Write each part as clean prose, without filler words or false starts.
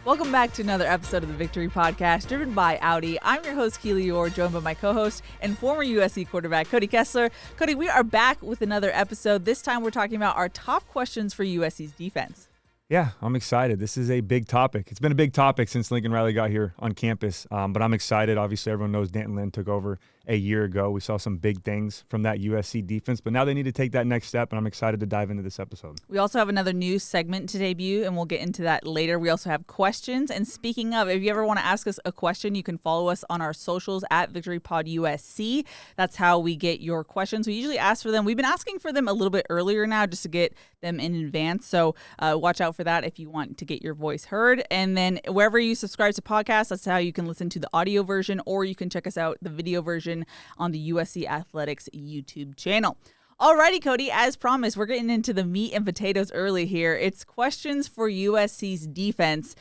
Welcome back to another episode of the Victory Podcast, driven by Audi. I'm your host, Keely Eure, joined by my co-host and former USC quarterback, Cody Kessler. Cody, we are back with another episode. This time we're talking about our top questions for USC's defense. Yeah, I'm excited. This is a big topic. It's been a big topic since Lincoln Riley got here on campus, but I'm excited. Obviously, everyone knows D'Anton Lynn took over a year ago. We saw some big things from that USC defense, but now they need to take that next step, and I'm excited to dive into this episode. We also have another news segment to debut, and we'll get into that later. We also have questions, and speaking of, if you ever want to ask us a question, you can follow us on our socials at VictoryPodUSC. That's how we get your questions. We usually ask for them. We've been asking for them a little bit earlier now just to get them in advance, so watch out for that if you want to get your voice heard. And then wherever you subscribe to podcasts, that's how you can listen to the audio version, or you can check us out the video version on the USC Athletics YouTube channel. Alrighty, Cody, as promised, we're getting into the meat and potatoes early here. It's questions for USC's defense.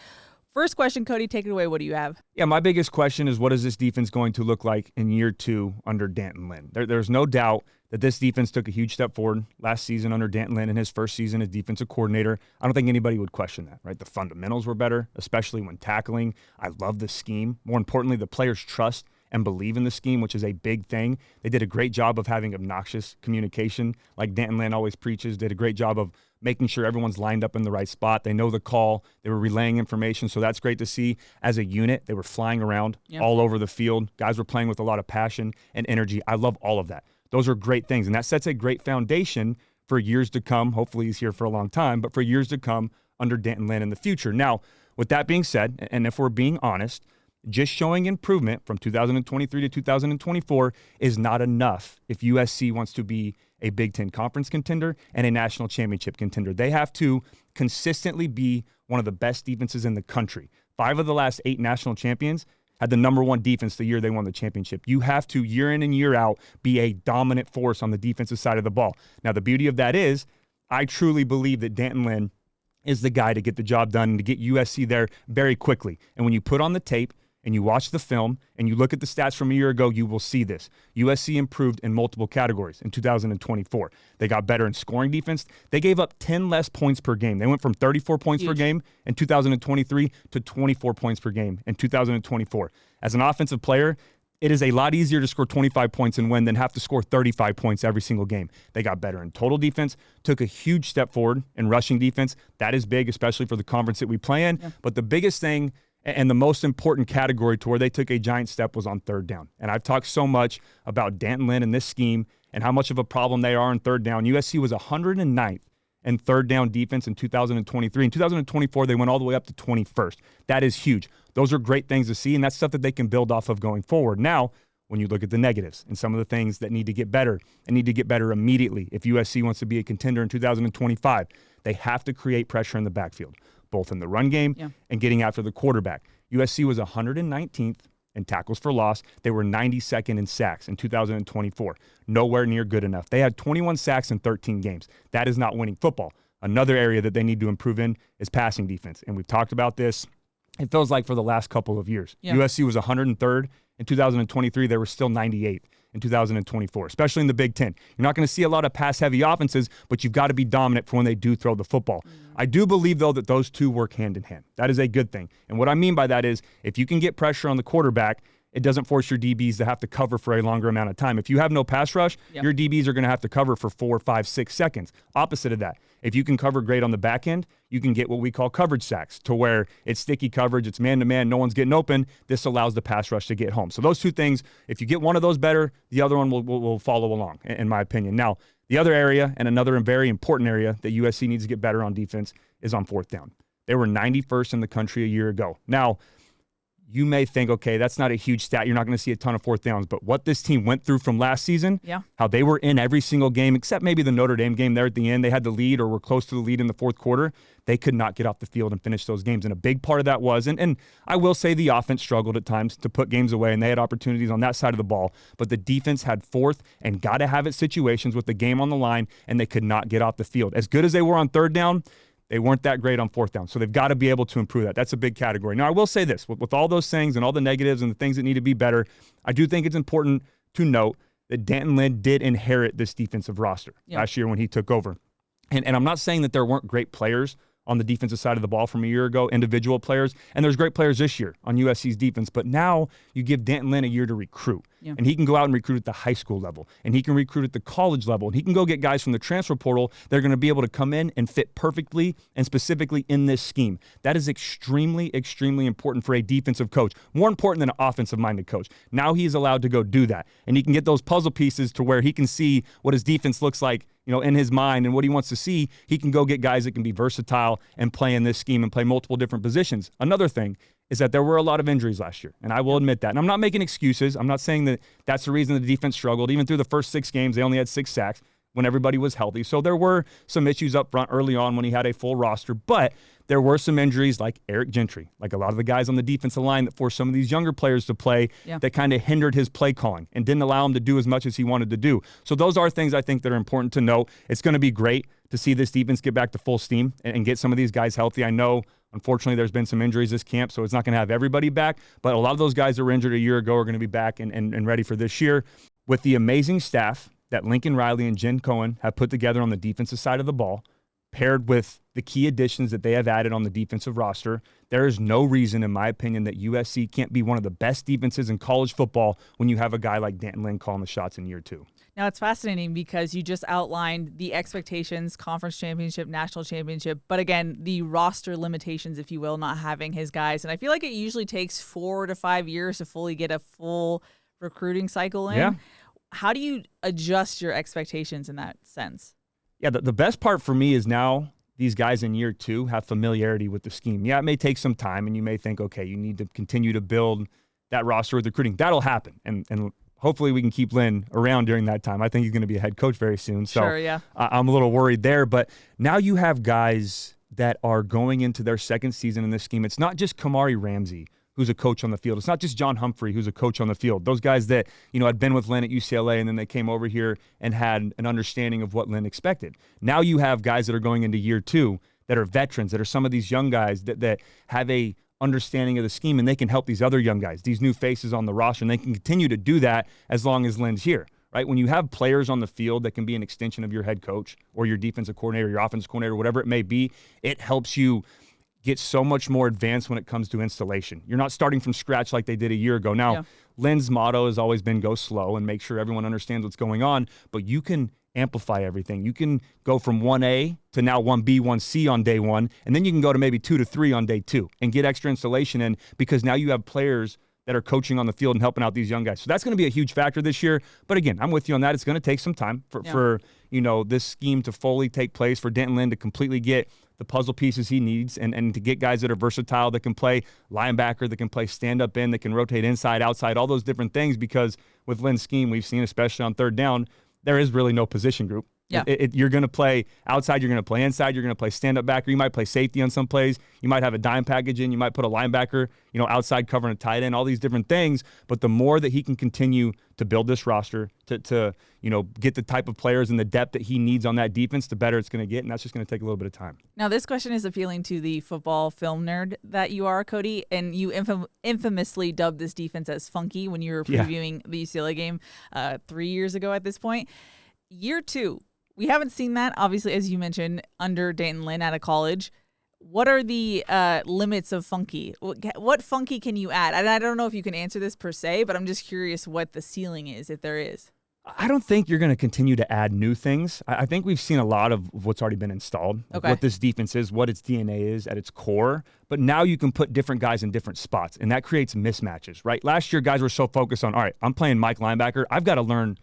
First question, Cody, take it away. What do you have? Yeah, my biggest question is, what is this defense going to look like in year two under D'Anton Lynn? There's no doubt that this defense took a huge step forward last season under D'Anton Lynn in his first season as defensive coordinator. I don't think anybody would question that, right? The fundamentals were better, especially when tackling. I love the scheme. More importantly, the players trust and believe in the scheme, which is a big thing. They did a great job of having obnoxious communication, like D'Anton Lynn always preaches. Did a great job of making sure everyone's lined up in the right spot. They know the call. They were relaying information, so that's great to see. As a unit, they were flying around all over the field. Guys were playing with a lot of passion and energy. I love all of that. Those are great things, and that sets a great foundation for years to come. Hopefully he's here for a long time, but for years to come under D'Anton Lynn in the future. Now, with that being said, and if we're being honest, just showing improvement from 2023 to 2024 is not enough if USC wants to be a Big Ten conference contender and a national championship contender. They have to consistently be one of the best defenses in the country. 5 of the last 8 national champions had the number 1 defense the year they won the championship. You have to, year in and year out, be a dominant force on the defensive side of the ball. Now, the beauty of that is, I truly believe that D'Anton Lynn is the guy to get the job done and to get USC there very quickly. And when you put on the tape, and you watch the film, and you look at the stats from a year ago, you will see this. USC improved in multiple categories in 2024. They got better in scoring defense. They gave up 10 less points per game. They went from 34 points per game in 2023 to 24 points per game in 2024. As an offensive player, it is a lot easier to score 25 points and win than have to score 35 points every single game. They got better in total defense, took a huge step forward in rushing defense. That is big, especially for the conference that we play in. Yeah. But the biggest thing and the most important category to where they took a giant step was on third down. And I've talked so much about D'Anton Lynn and this scheme and how much of a problem they are on third down. USC was 109th in third down defense in 2023. In 2024, they went all the way up to 21st. That is huge. Those are great things to see, and that's stuff that they can build off of going forward. Now, when you look at the negatives and some of the things that need to get better and need to get better immediately, if USC wants to be a contender in 2025, they have to create pressure in the backfield, both in the run game and getting after the quarterback. USC was 119th in tackles for loss. They were 92nd in sacks in 2024. Nowhere near good enough. They had 21 sacks in 13 games. That is not winning football. Another area that they need to improve in is passing defense. And we've talked about this, it feels like, for the last couple of years. USC was 103rd in 2023. They were still 98th in 2024, especially in the Big Ten. You're not going to see a lot of pass-heavy offenses, but you've got to be dominant for when they do throw the football. I do believe, though, that those two work hand in hand. That is a good thing. And what I mean by that is, if you can get pressure on the quarterback, it doesn't force your DBs to have to cover for a longer amount of time. If you have no pass rush, your DBs are going to have to cover for 4, 5, 6 seconds. Opposite of that, if you can cover great on the back end, you can get what we call coverage sacks, to where it's sticky coverage, it's man-to-man, no one's getting open. This allows the pass rush to get home. So those two things, if you get one of those better, the other one will follow along, in my opinion. Now, the other area, and another very important area that USC needs to get better on defense, is on fourth down. They were 91st in the country a year ago. Now, you may think, okay, that's not a huge stat. You're not going to see a ton of fourth downs. But what this team went through from last season, how they were in every single game, except maybe the Notre Dame game there at the end. They had the lead or were close to the lead in the fourth quarter. They could not get off the field and finish those games. And a big part of that was, and I will say the offense struggled at times to put games away, and they had opportunities on that side of the ball. But the defense had fourth and got to have it situations with the game on the line, and they could not get off the field. As good as they were on third down, they weren't that great on fourth down. So they've got to be able to improve that. That's a big category. Now, I will say this. With all those things and all the negatives and the things that need to be better, I do think it's important to note that D'Anton Lynn did inherit this defensive roster last year when he took over. And I'm not saying that there weren't great players on the defensive side of the ball from a year ago, individual players. And there's great players this year on USC's defense. But now you give Danton Lynn a year to recruit. Yeah. And he can go out and recruit at the high school level. And he can recruit at the college level. And he can go get guys from the transfer portal that are going to be able to come in and fit perfectly and specifically in this scheme. That is extremely, extremely important for a defensive coach. More important than an offensive-minded coach. Now he's allowed to go do that. And he can get those puzzle pieces to where he can see what his defense looks like, in his mind and what he wants to see. He can go get guys that can be versatile and play in this scheme and play multiple different positions. Another thing is that there were a lot of injuries last year, and I will admit that. And I'm not making excuses. I'm not saying that that's the reason the defense struggled. Even through the first 6 games, they only had 6 sacks when everybody was healthy. So there were some issues up front early on when he had a full roster, but there were some injuries like Eric Gentry, like a lot of the guys on the defensive line that forced some of these younger players to play that kind of hindered his play calling and didn't allow him to do as much as he wanted to do. So those are things I think that are important to note. It's going to be great to see this defense get back to full steam and get some of these guys healthy. I know, unfortunately, there's been some injuries this camp, so it's not going to have everybody back, but a lot of those guys that were injured a year ago are going to be back and ready for this year. With the amazing staff that Lincoln Riley and Jen Cohen have put together on the defensive side of the ball, paired with the key additions that they have added on the defensive roster, there is no reason, in my opinion, that USC can't be one of the best defenses in college football when you have a guy like Danton Lynn calling the shots in year 2. Now, it's fascinating because you just outlined the expectations, conference championship, national championship, but again, the roster limitations, if you will, not having his guys. And I feel like it usually takes 4 to 5 years to fully get a full recruiting cycle in. Yeah. How do you adjust your expectations in that sense? Yeah, the best part for me is now these guys in year 2 have familiarity with the scheme. Yeah, it may take some time, and you may think, okay, you need to continue to build that roster with recruiting. That'll happen, and hopefully we can keep Lynn around during that time. I think he's going to be a head coach very soon, so sure, yeah. I'm a little worried there. But now you have guys that are going into their second season in this scheme. It's not just Kamari Ramsey, who's a coach on the field. It's not just John Humphrey, who's a coach on the field. Those guys that, had been with Lynn at UCLA, and then they came over here and had an understanding of what Lynn expected. Now you have guys that are going into year 2 that are veterans, that are some of these young guys that have a understanding of the scheme, and they can help these other young guys, these new faces on the roster, and they can continue to do that as long as Lynn's here. Right? When you have players on the field that can be an extension of your head coach or your defensive coordinator, your offensive coordinator, whatever it may be, it helps you get so much more advanced when it comes to installation. You're not starting from scratch like they did a year ago. Now, Lynn's motto has always been go slow and make sure everyone understands what's going on, but you can amplify everything. You can go from 1A to now 1B, 1C on day 1, and then you can go to maybe 2 to 3 on day 2 and get extra installation in because now you have players that are coaching on the field and helping out these young guys. So that's going to be a huge factor this year. But again, I'm with you on that. It's going to take some time for this scheme to fully take place, for Danton Lynn to completely get the puzzle pieces he needs and to get guys that are versatile, that can play linebacker, that can play stand-up in, that can rotate inside, outside, all those different things, because with Lynn's scheme, we've seen, especially on third down, there is really no position group. Yeah. You're going to play outside, you're going to play inside, you're going to play stand-up backer, you might play safety on some plays, you might have a dime package in, you might put a linebacker, outside covering a tight end, all these different things. But the more that he can continue to build this roster, to get the type of players and the depth that he needs on that defense, the better it's going to get, and that's just going to take a little bit of time. Now, this question is appealing to the football film nerd that you are, Cody, and you infamously dubbed this defense as funky when you were previewing the UCLA game 3 years ago at this point. Year 2. We haven't seen that, obviously, as you mentioned, under Danton Lynn out of college. What are the limits of funky? What funky can you add? And I don't know if you can answer this per se, but I'm just curious what the ceiling is, if there is. I don't think you're going to continue to add new things. I think we've seen a lot of what's already been installed, what this defense is, what its DNA is at its core. But now you can put different guys in different spots, and that creates mismatches, right? Last year, guys were so focused on, all right, I'm playing Mike linebacker. I've got to learn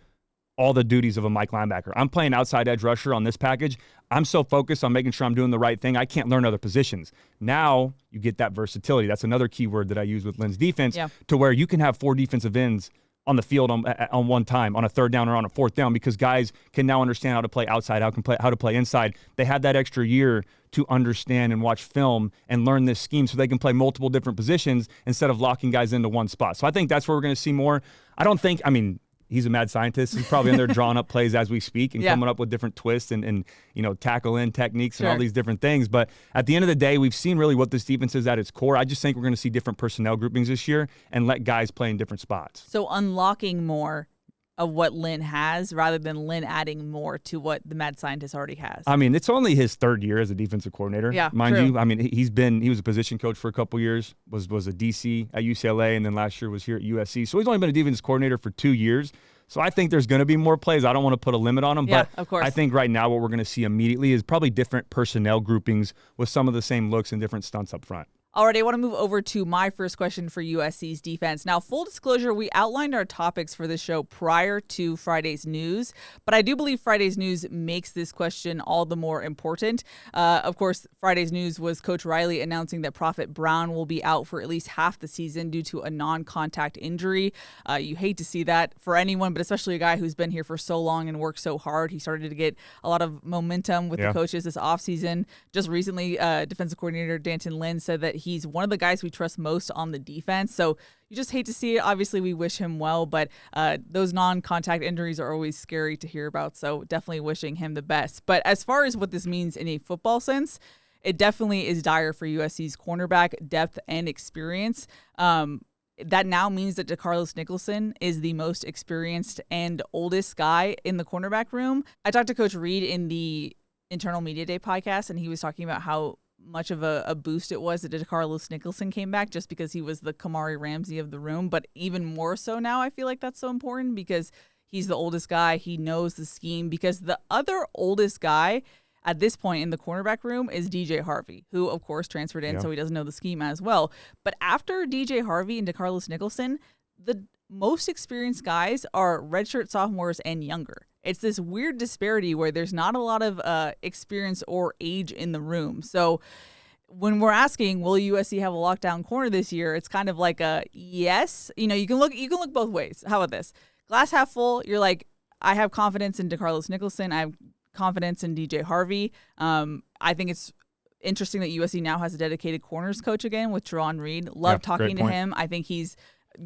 all the duties of a Mike linebacker. I'm playing outside edge rusher on this package. I'm so focused on making sure I'm doing the right thing, I can't learn other positions. Now you get that versatility. That's another key word that I use with Lynn's defense, to where you can have 4 defensive ends on the field on one time, on a third down or on a fourth down, because guys can now understand how to play outside, how to play inside. They had that extra year to understand and watch film and learn this scheme so they can play multiple different positions instead of locking guys into one spot. So I think that's where we're going to see more. He's a mad scientist. He's probably in there drawing up plays as we speak and coming up with different twists and tackle in techniques and all these different things. But at the end of the day, we've seen really what this defense is at its core. I just think we're going to see different personnel groupings this year and let guys play in different spots. So unlocking more of what Lynn has rather than Lynn adding more to what the mad scientist already has. I mean, it's only his third year as a defensive coordinator, mind true. you. I mean, he was a position coach for a couple years, was a DC at UCLA, and then last year was here at USC. So he's only been a defensive coordinator for 2 years. So I think there's going to be more plays. I don't want to put a limit on him, but of course. I think right now what we're going to see immediately is probably different personnel groupings with some of the same looks and different stunts up front. All right, I want to move over to my first question for USC's defense. Now, full disclosure, we outlined our topics for the show prior to Friday's news, but I do believe Friday's news makes this question all the more important. Of course, Friday's news was Coach Riley announcing that Prophet Brown will be out for at least half the season due to a non-contact injury. You hate to see that for anyone, but especially a guy who's been here for so long and worked so hard. He started to get a lot of momentum with the coaches this offseason. Just recently, defensive coordinator Danton Lynn said that he's one of the guys we trust most on the defense. So you just hate to see it. Obviously, we wish him well, but those non-contact injuries are always scary to hear about. So definitely wishing him the best. But as far as what this means in a football sense, it definitely is dire for USC's cornerback depth and experience. That now means that DeCarlos Nicholson is the most experienced and oldest guy in the cornerback room. I talked to Coach Reed in the Internal Media Day podcast, and he was talking about how much of a boost it was that DeCarlos Nicholson came back just because he was the Kamari Ramsey of the room. But even more so now, I feel like that's so important because he's the oldest guy. He knows the scheme because the other oldest guy at this point in the cornerback room is DJ Harvey, who, of course, transferred in, so he doesn't know the scheme as well. But after DJ Harvey and DeCarlos Nicholson, the most experienced guys are redshirt sophomores and younger. It's this weird disparity where there's not a lot of experience or age in the room. So when we're asking, will USC have a lockdown corner this year? It's kind of like a yes. You know, you can look both ways. How about this? Glass half full. You're like, I have confidence in DeCarlos Nicholson. I have confidence in DJ Harvey. I think it's interesting that USC now has a dedicated corners coach again with Teron Reed. Love talking to him. I think he's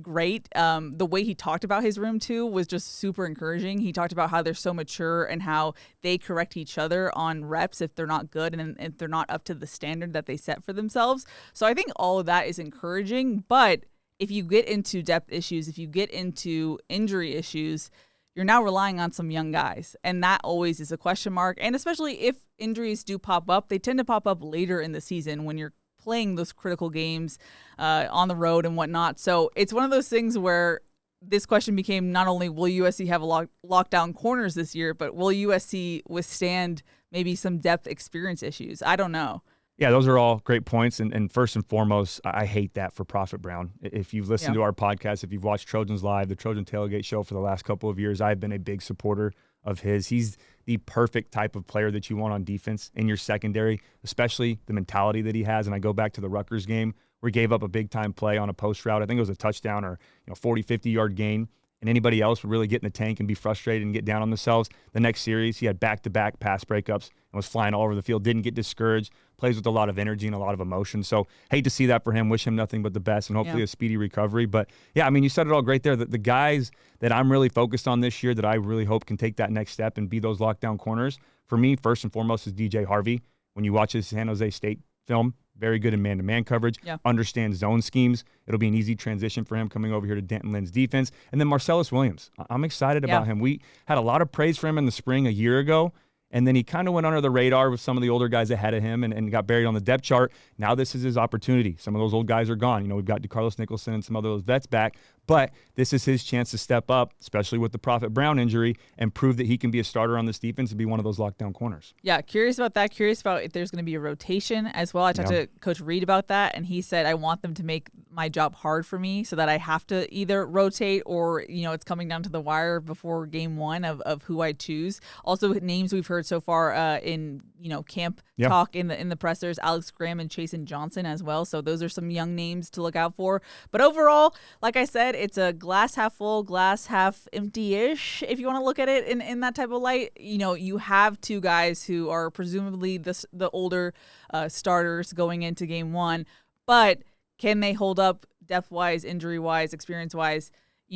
great. The way he talked about his room too was just super encouraging. He talked about how they're so mature and how they correct each other on reps if they're not good and if they're not up to the standard that they set for themselves. So I think all of that is encouraging. But if you get into depth issues, if you get into injury issues, you're now relying on some young guys. And that always is a question mark. And especially if injuries do pop up, they tend to pop up later in the season when you're playing those critical games on the road and whatnot. So it's one of those things where this question became not only will USC have a lockdown corners this year, but will USC withstand maybe some depth experience issues? I don't know. Yeah, those are all great points. And first and foremost, I hate that for Prophet Brown. If you've listened to our podcast, if you've watched Trojans Live, the Trojan Tailgate Show for the last couple of years, I've been a big supporter of his. He's the perfect type of player that you want on defense in your secondary, especially the mentality that he has. And I go back to the Rutgers game where he gave up a big-time play on a post route. I think it was a touchdown or 40, 50-yard gain. And anybody else would really get in the tank and be frustrated and get down on themselves. The next series, he had back-to-back pass breakups and was flying all over the field, didn't get discouraged, plays with a lot of energy and a lot of emotion. So hate to see that for him. Wish him nothing but the best and hopefully a speedy recovery. But, yeah, I mean, you said it all great there. The guys that I'm really focused on this year that I really hope can take that next step and be those lockdown corners, for me, first and foremost, is DJ Harvey. When you watch his San Jose State film, very good in man-to-man coverage, understands zone schemes. It'll be an easy transition for him coming over here to Denton Lynn's defense. And then Marcellus Williams. I'm excited about him. We had a lot of praise for him in the spring a year ago, and then he kind of went under the radar with some of the older guys ahead of him and got buried on the depth chart. Now this is his opportunity. Some of those old guys are gone. You know, we've got DeCarlos Nicholson and some of those vets back, but this is his chance to step up, especially with the Prophet Brown injury, and prove that he can be a starter on this defense and be one of those lockdown corners. Yeah, curious about that. Curious about if there's going to be a rotation as well. I talked to Coach Reed about that, and he said, I want them to make my job hard for me so that I have to either rotate or, it's coming down to the wire before game one of who I choose. Also, names we've heard so far in, camp talk in the pressers, Alex Graham and Chasen Johnson as well. So those are some young names to look out for. But overall, like I said, it's a glass half full, glass half empty-ish, if you want to look at it in that type of light. You have two guys who are presumably the older starters going into game one, but can they hold up depth-wise, injury-wise, experience-wise?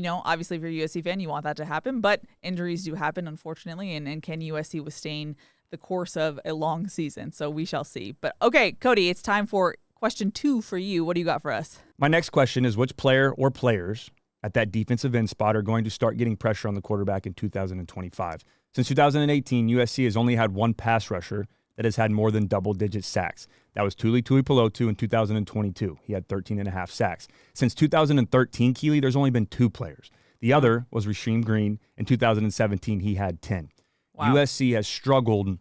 Obviously if you're a USC fan, you want that to happen, but injuries do happen, unfortunately, and can USC withstand the course of a long season? So we shall see. But okay, Cody, it's time for question 2 for you. What do you got for us? My next question is, which player or players at that defensive end spot are going to start getting pressure on the quarterback in 2025. Since 2018, USC has only had one pass rusher that has had more than double-digit sacks. That was Tuli Tuipulotu in 2022. He had 13.5 sacks. Since 2013, Keely, there's only been 2 players. The other was Rasheem Green. In 2017, he had 10. Wow. USC has struggled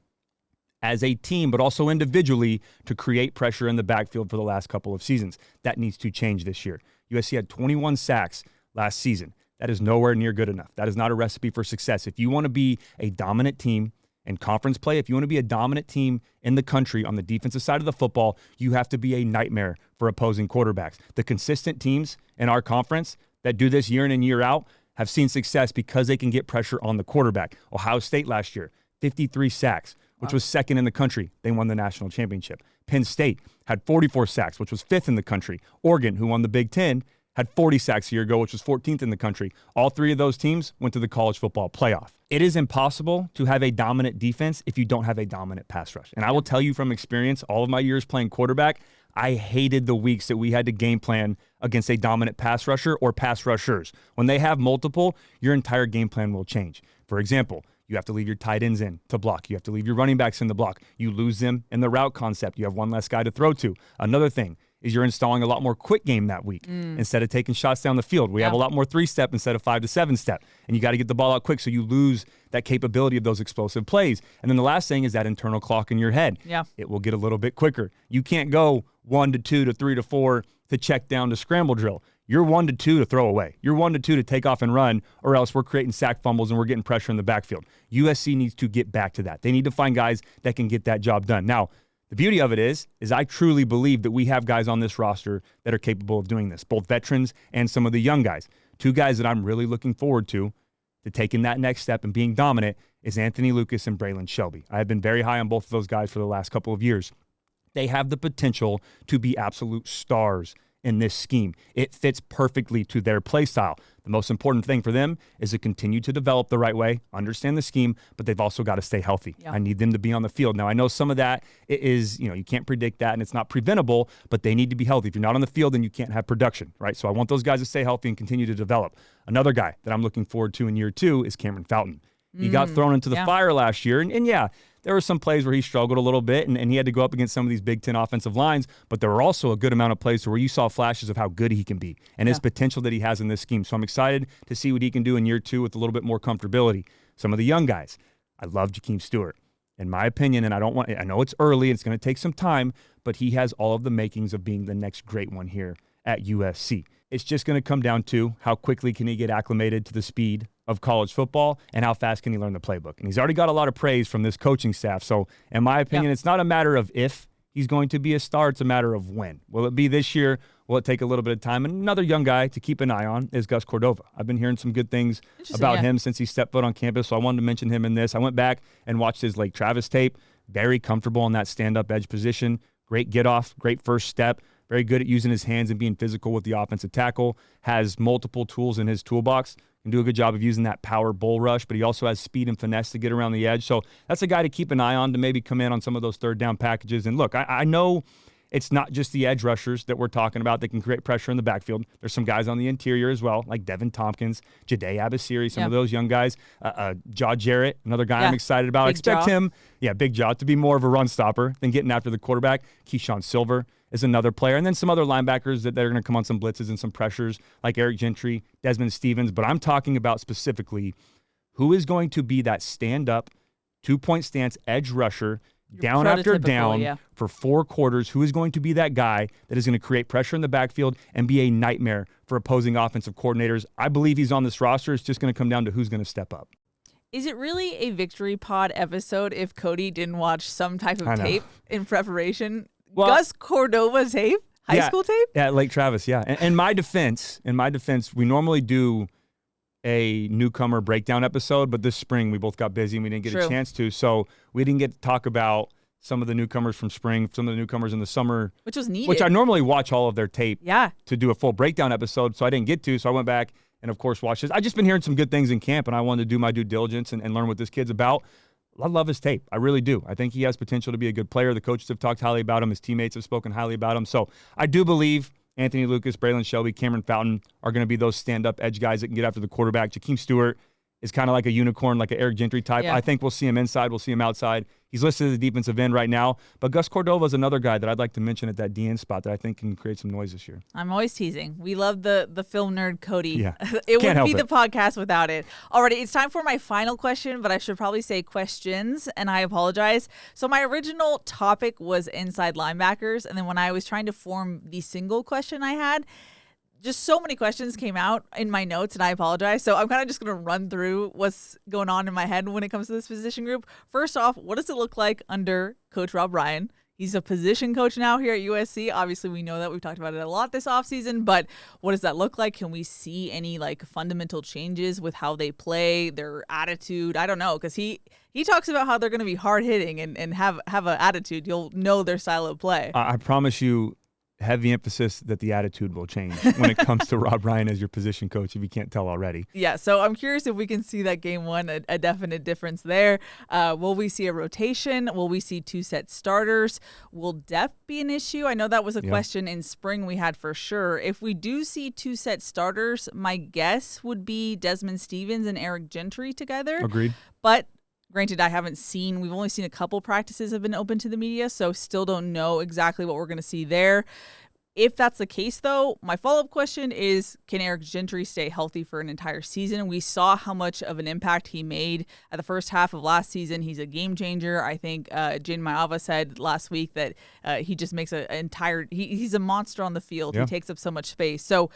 as a team, but also individually, to create pressure in the backfield for the last couple of seasons. That needs to change this year. USC had 21 sacks last season. That is nowhere near good enough. That is not a recipe for success. If you want to be a dominant team in conference play, if you want to be a dominant team in the country on the defensive side of the football, you have to be a nightmare for opposing quarterbacks. The consistent teams in our conference that do this year in and year out have seen success because they can get pressure on the quarterback. Ohio State last year, 53 sacks, which was second in the country. They won the national championship. Penn State had 44 sacks, which was 5th in the country. Oregon, who won the Big Ten, had 40 sacks a year ago, which was 14th in the country. All 3 of those teams went to the college football playoff. It is impossible to have a dominant defense if you don't have a dominant pass rush. And I will tell you from experience, all of my years playing quarterback, I hated the weeks that we had to game plan against a dominant pass rusher or pass rushers. When they have multiple, your entire game plan will change. For example, you have to leave your tight ends in to block. You have to leave your running backs in the block. You lose them in the route concept. You have one less guy to throw to. Another thing is you're installing a lot more quick game that week instead of taking shots down the field. We have a lot more 3-step instead of 5 to 7-step. And you got to get the ball out quick so you lose that capability of those explosive plays. And then the last thing is that internal clock in your head. Yeah. It will get a little bit quicker. You can't go 1 to 2 to 3 to 4 to check down to scramble drill. You're 1 to 2 to throw away. You're 1 to 2 to take off and run, or else we're creating sack fumbles and we're getting pressure in the backfield. USC needs to get back to that. They need to find guys that can get that job done. Now, the beauty of it is I truly believe that we have guys on this roster that are capable of doing this, both veterans and some of the young guys. 2 guys that I'm really looking forward to taking that next step and being dominant is Anthony Lucas and Braylon Shelby. I have been very high on both of those guys for the last couple of years. They have the potential to be absolute stars in this scheme. It fits perfectly to their play style. The most important thing for them is to continue to develop the right way, understand the scheme, but they've also got to stay healthy. Yeah. I need them to be on the field. Now, I know some of that is, you can't predict that and it's not preventable, but they need to be healthy. If you're not on the field, then you can't have production, right? So I want those guys to stay healthy and continue to develop. Another guy that I'm looking forward to in year 2 is Cameron Fountain. He got thrown into the fire last year, and yeah, there were some plays where he struggled a little bit, and he had to go up against some of these Big Ten offensive lines, but there were also a good amount of plays where you saw flashes of how good he can be and his potential that he has in this scheme. So I'm excited to see what he can do in year 2 with a little bit more comfortability. Some of the young guys, I love Jakeem Stewart. In my opinion, and I know it's early, it's going to take some time, but he has all of the makings of being the next great one here at USC. It's just going to come down to how quickly can he get acclimated to the speed of college football and how fast can he learn the playbook. And he's already got a lot of praise from this coaching staff. So in my opinion, it's not a matter of if he's going to be a star, it's a matter of when. Will it be this year? Will it take a little bit of time? And another young guy to keep an eye on is Gus Cordova. I've been hearing some good things about him since he stepped foot on campus, so I wanted to mention him in this. I went back and watched his Lake Travis tape. Very comfortable in that stand-up edge position. Great get-off, great first step. Very good at using his hands and being physical with the offensive tackle. Has multiple tools in his toolbox. Can do a good job of using that power bull rush, but he also has speed and finesse to get around the edge. So that's a guy to keep an eye on to maybe come in on some of those third down packages. And look, I know it's not just the edge rushers that we're talking about that can create pressure in the backfield. There's some guys on the interior as well, like Devin Tompkins, Jade Abasiri, some of those young guys. Jaw Jarrett, another guy I'm excited about. I expect him, Big Jaw, to be more of a run stopper than getting after the quarterback. Keyshawn Silver is another player. And then some other linebackers that are going to come on some blitzes and some pressures, like Eric Gentry, Desmond Stevens. But I'm talking about specifically who is going to be that stand-up, 2-point stance edge rusher, down after down for 4 quarters. Who is going to be that guy that is going to create pressure in the backfield and be a nightmare for opposing offensive coordinators? I believe he's on this roster. It's just going to come down to who's going to step up. Is it really a Victory Pod episode if Cody didn't watch some type of tape in preparation? Well, Gus Cordova tape? High school tape? Yeah, Lake Travis, yeah. In my defense, we normally do a newcomer breakdown episode, but this spring we both got busy and we didn't get a chance to. So we didn't get to talk about some of the newcomers from spring, some of the newcomers in the summer. Which was needed. Which I normally watch all of their tape to do a full breakdown episode, so I didn't get to. So I went back and, of course, watched this. I've just been hearing some good things in camp, and I wanted to do my due diligence and learn what this kid's about. I love his tape. I really do. I think he has potential to be a good player. The coaches have talked highly about him. His teammates have spoken highly about him. So I do believe Anthony Lucas, Braylon Shelby, Cameron Fountain are going to be those stand-up edge guys that can get after the quarterback. Jakeem Stewart is kind of like a unicorn, like an Eric Gentry type. Yeah. I think we'll see him inside. We'll see him outside. He's listed as a defensive end right now. But Gus Cordova is another guy that I'd like to mention at that DN spot that I think can create some noise this year. I'm always teasing. We love the film nerd Cody. Yeah. It wouldn't be the podcast without it. Alrighty, it's time for my final question, but I should probably say questions, and I apologize. So my original topic was inside linebackers, and then when I was trying to form the single question I had, just so many questions came out in my notes, and I apologize. So I'm kind of just going to run through what's going on in my head when it comes to this position group. First off, what does it look like under Coach Rob Ryan? He's a position coach now here at USC. Obviously, we know that. We've talked about it a lot this offseason, but what does that look like? Can we see any fundamental changes with how they play, their attitude? I don't know, because he talks about how they're going to be hard-hitting and have an attitude. You'll know their style of play. I promise you, heavy emphasis that the attitude will change when it comes to Rob Ryan as your position coach, if you can't tell already. Yeah, so I'm curious if we can see that game one, a definite difference there. Will we see a rotation? Will we see two set starters? Will depth be an issue? I know that was a question in spring we had for sure. If we do see two set starters, my guess would be Desmond Stevens and Eric Gentry together. Agreed. But granted, we've only seen a couple practices have been open to the media, so still don't know exactly what we're going to see there. If that's the case, though, my follow-up question is, can Eric Gentry stay healthy for an entire season? We saw how much of an impact he made at the first half of last season. He's a game changer. I think Jaden Maiava said last week that he just makes he's a monster on the field. Yeah. He takes up so much space. So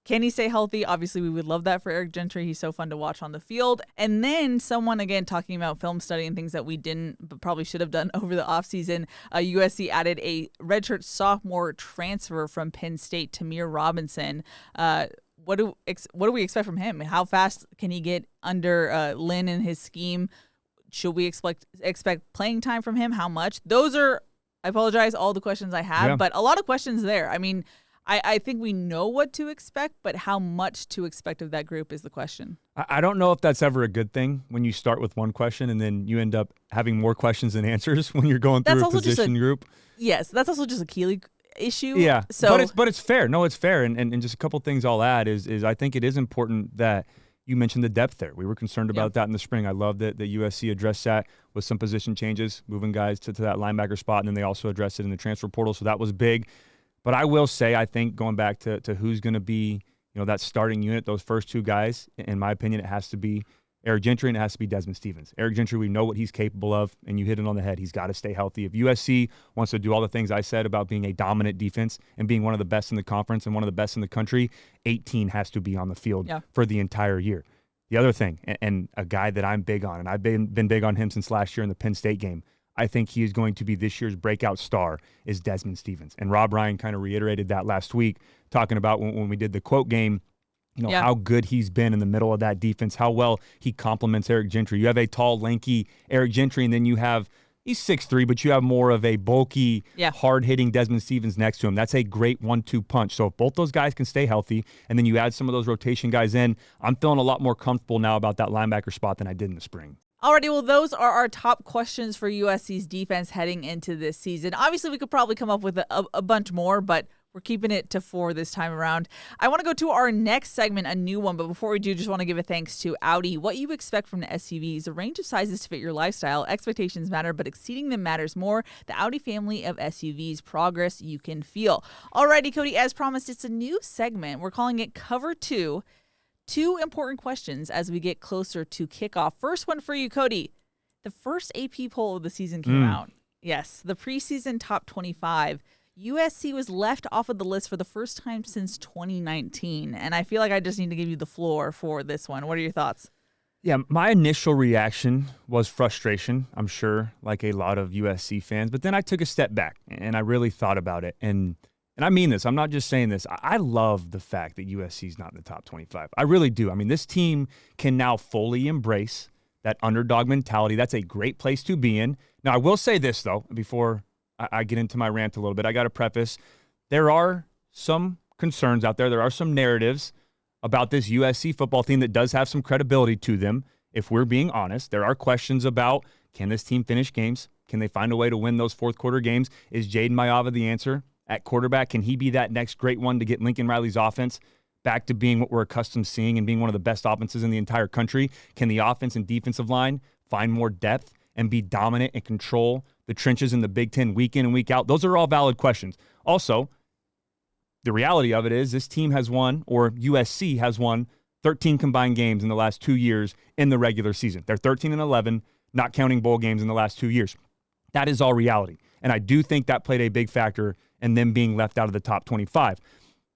can he stay healthy? Obviously, we would love that for Eric Gentry. He's so fun to watch on the field. And then someone, again, talking about film study and things that we didn't, but probably should have done over the offseason, USC added a redshirt sophomore transfer from Penn State, Tamir Robinson. What do we expect from him? How fast can he get under Lynn and his scheme? Should we expect playing time from him? How much? Those are, I apologize, all the questions I have, but a lot of questions there. I mean, I think we know what to expect, but how much to expect of that group is the question. I don't know if that's ever a good thing when you start with one question and then you end up having more questions than answers when you're going through a position group. Yes, that's also just a Keely issue. Yeah, so but it's fair. No, it's fair. And just a couple things I'll add is I think it is important that you mentioned the depth there. We were concerned about that in the spring. I love that the USC addressed that with some position changes, moving guys to that linebacker spot, and then they also addressed it in the transfer portal, so that was big. But I will say, I think going back to who's going to be, that starting unit, those first two guys, in my opinion, it has to be Eric Gentry and it has to be Desmond Stevens. Eric Gentry, we know what he's capable of, and you hit it on the head. He's got to stay healthy. If USC wants to do all the things I said about being a dominant defense and being one of the best in the conference and one of the best in the country, 18 has to be on the field for the entire year. The other thing, and a guy that I'm big on, and I've been big on him since last year in the Penn State game, I think he is going to be this year's breakout star, is Desmond Stevens. And Rob Ryan kind of reiterated that last week, talking about when we did the quote game, how good he's been in the middle of that defense, how well he complements Eric Gentry. You have a tall, lanky Eric Gentry, and then he's 6'3", but you have more of a bulky, hard-hitting Desmond Stevens next to him. That's a great 1-2 punch. So if both those guys can stay healthy, and then you add some of those rotation guys in, I'm feeling a lot more comfortable now about that linebacker spot than I did in the spring. Alrighty, well, those are our top questions for USC's defense heading into this season. Obviously, we could probably come up with a bunch more, but we're keeping it to 4 this time around. I want to go to our next segment, a new one, but before we do, just want to give a thanks to Audi. What you expect from the SUVs, a range of sizes to fit your lifestyle. Expectations matter, but exceeding them matters more. The Audi family of SUVs, progress you can feel. Alrighty, Cody, as promised, it's a new segment. We're calling it Cover 2. 2 important questions as we get closer to kickoff. First one for you, Cody. The first AP poll of the season came out. Yes, the preseason top 25. USC was left off of the list for the first time since 2019. And I feel like I just need to give you the floor for this one. What are your thoughts? Yeah, my initial reaction was frustration, I'm sure, like a lot of USC fans. But then I took a step back and I really thought about it. And I mean this, I'm not just saying this. I love the fact that USC is not in the top 25. I really do. I mean, this team can now fully embrace that underdog mentality. That's a great place to be in. Now, I will say this, though, before I get into my rant a little bit. I got to preface, there are some concerns out there. There are some narratives about this USC football team that does have some credibility to them. If we're being honest, there are questions about, can this team finish games? Can they find a way to win those fourth quarter games? Is Jaden Maiava the answer? at quarterback? Can he be that next great one to get Lincoln Riley's offense back to being what we're accustomed to seeing and being one of the best offenses in the entire country? Can the offense and defensive line find more depth and be dominant and control the trenches in the Big Ten week in and week out? Those are all valid questions. Also, the reality of it is this team has won, or USC has won, 13 combined games in the last 2 years in the regular season. They're 13-11, not counting bowl games in the last 2 years. That is all reality. And I do think that played a big factor in them being left out of the top 25.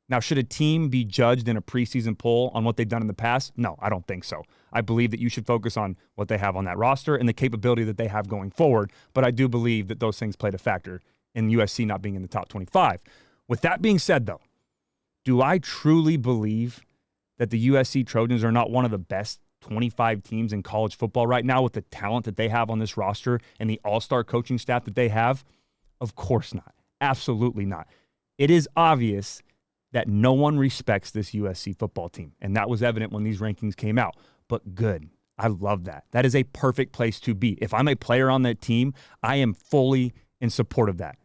Now, should a team be judged in a preseason poll on what they've done in the past? No, I don't think so. I believe that you should focus on what they have on that roster and the capability that they have going forward. But I do believe that those things played a factor in USC not being in the top 25. With that being said, though, do I truly believe that the USC Trojans are not one of the best 25 teams in college football right now with the talent that they have on this roster and the all-star coaching staff that they have? Of course not. Absolutely not. It is obvious that no one respects this USC football team, and that was evident when these rankings came out. But good. I love that. That is a perfect place to be. If I'm a player on that team, I am fully in support of that.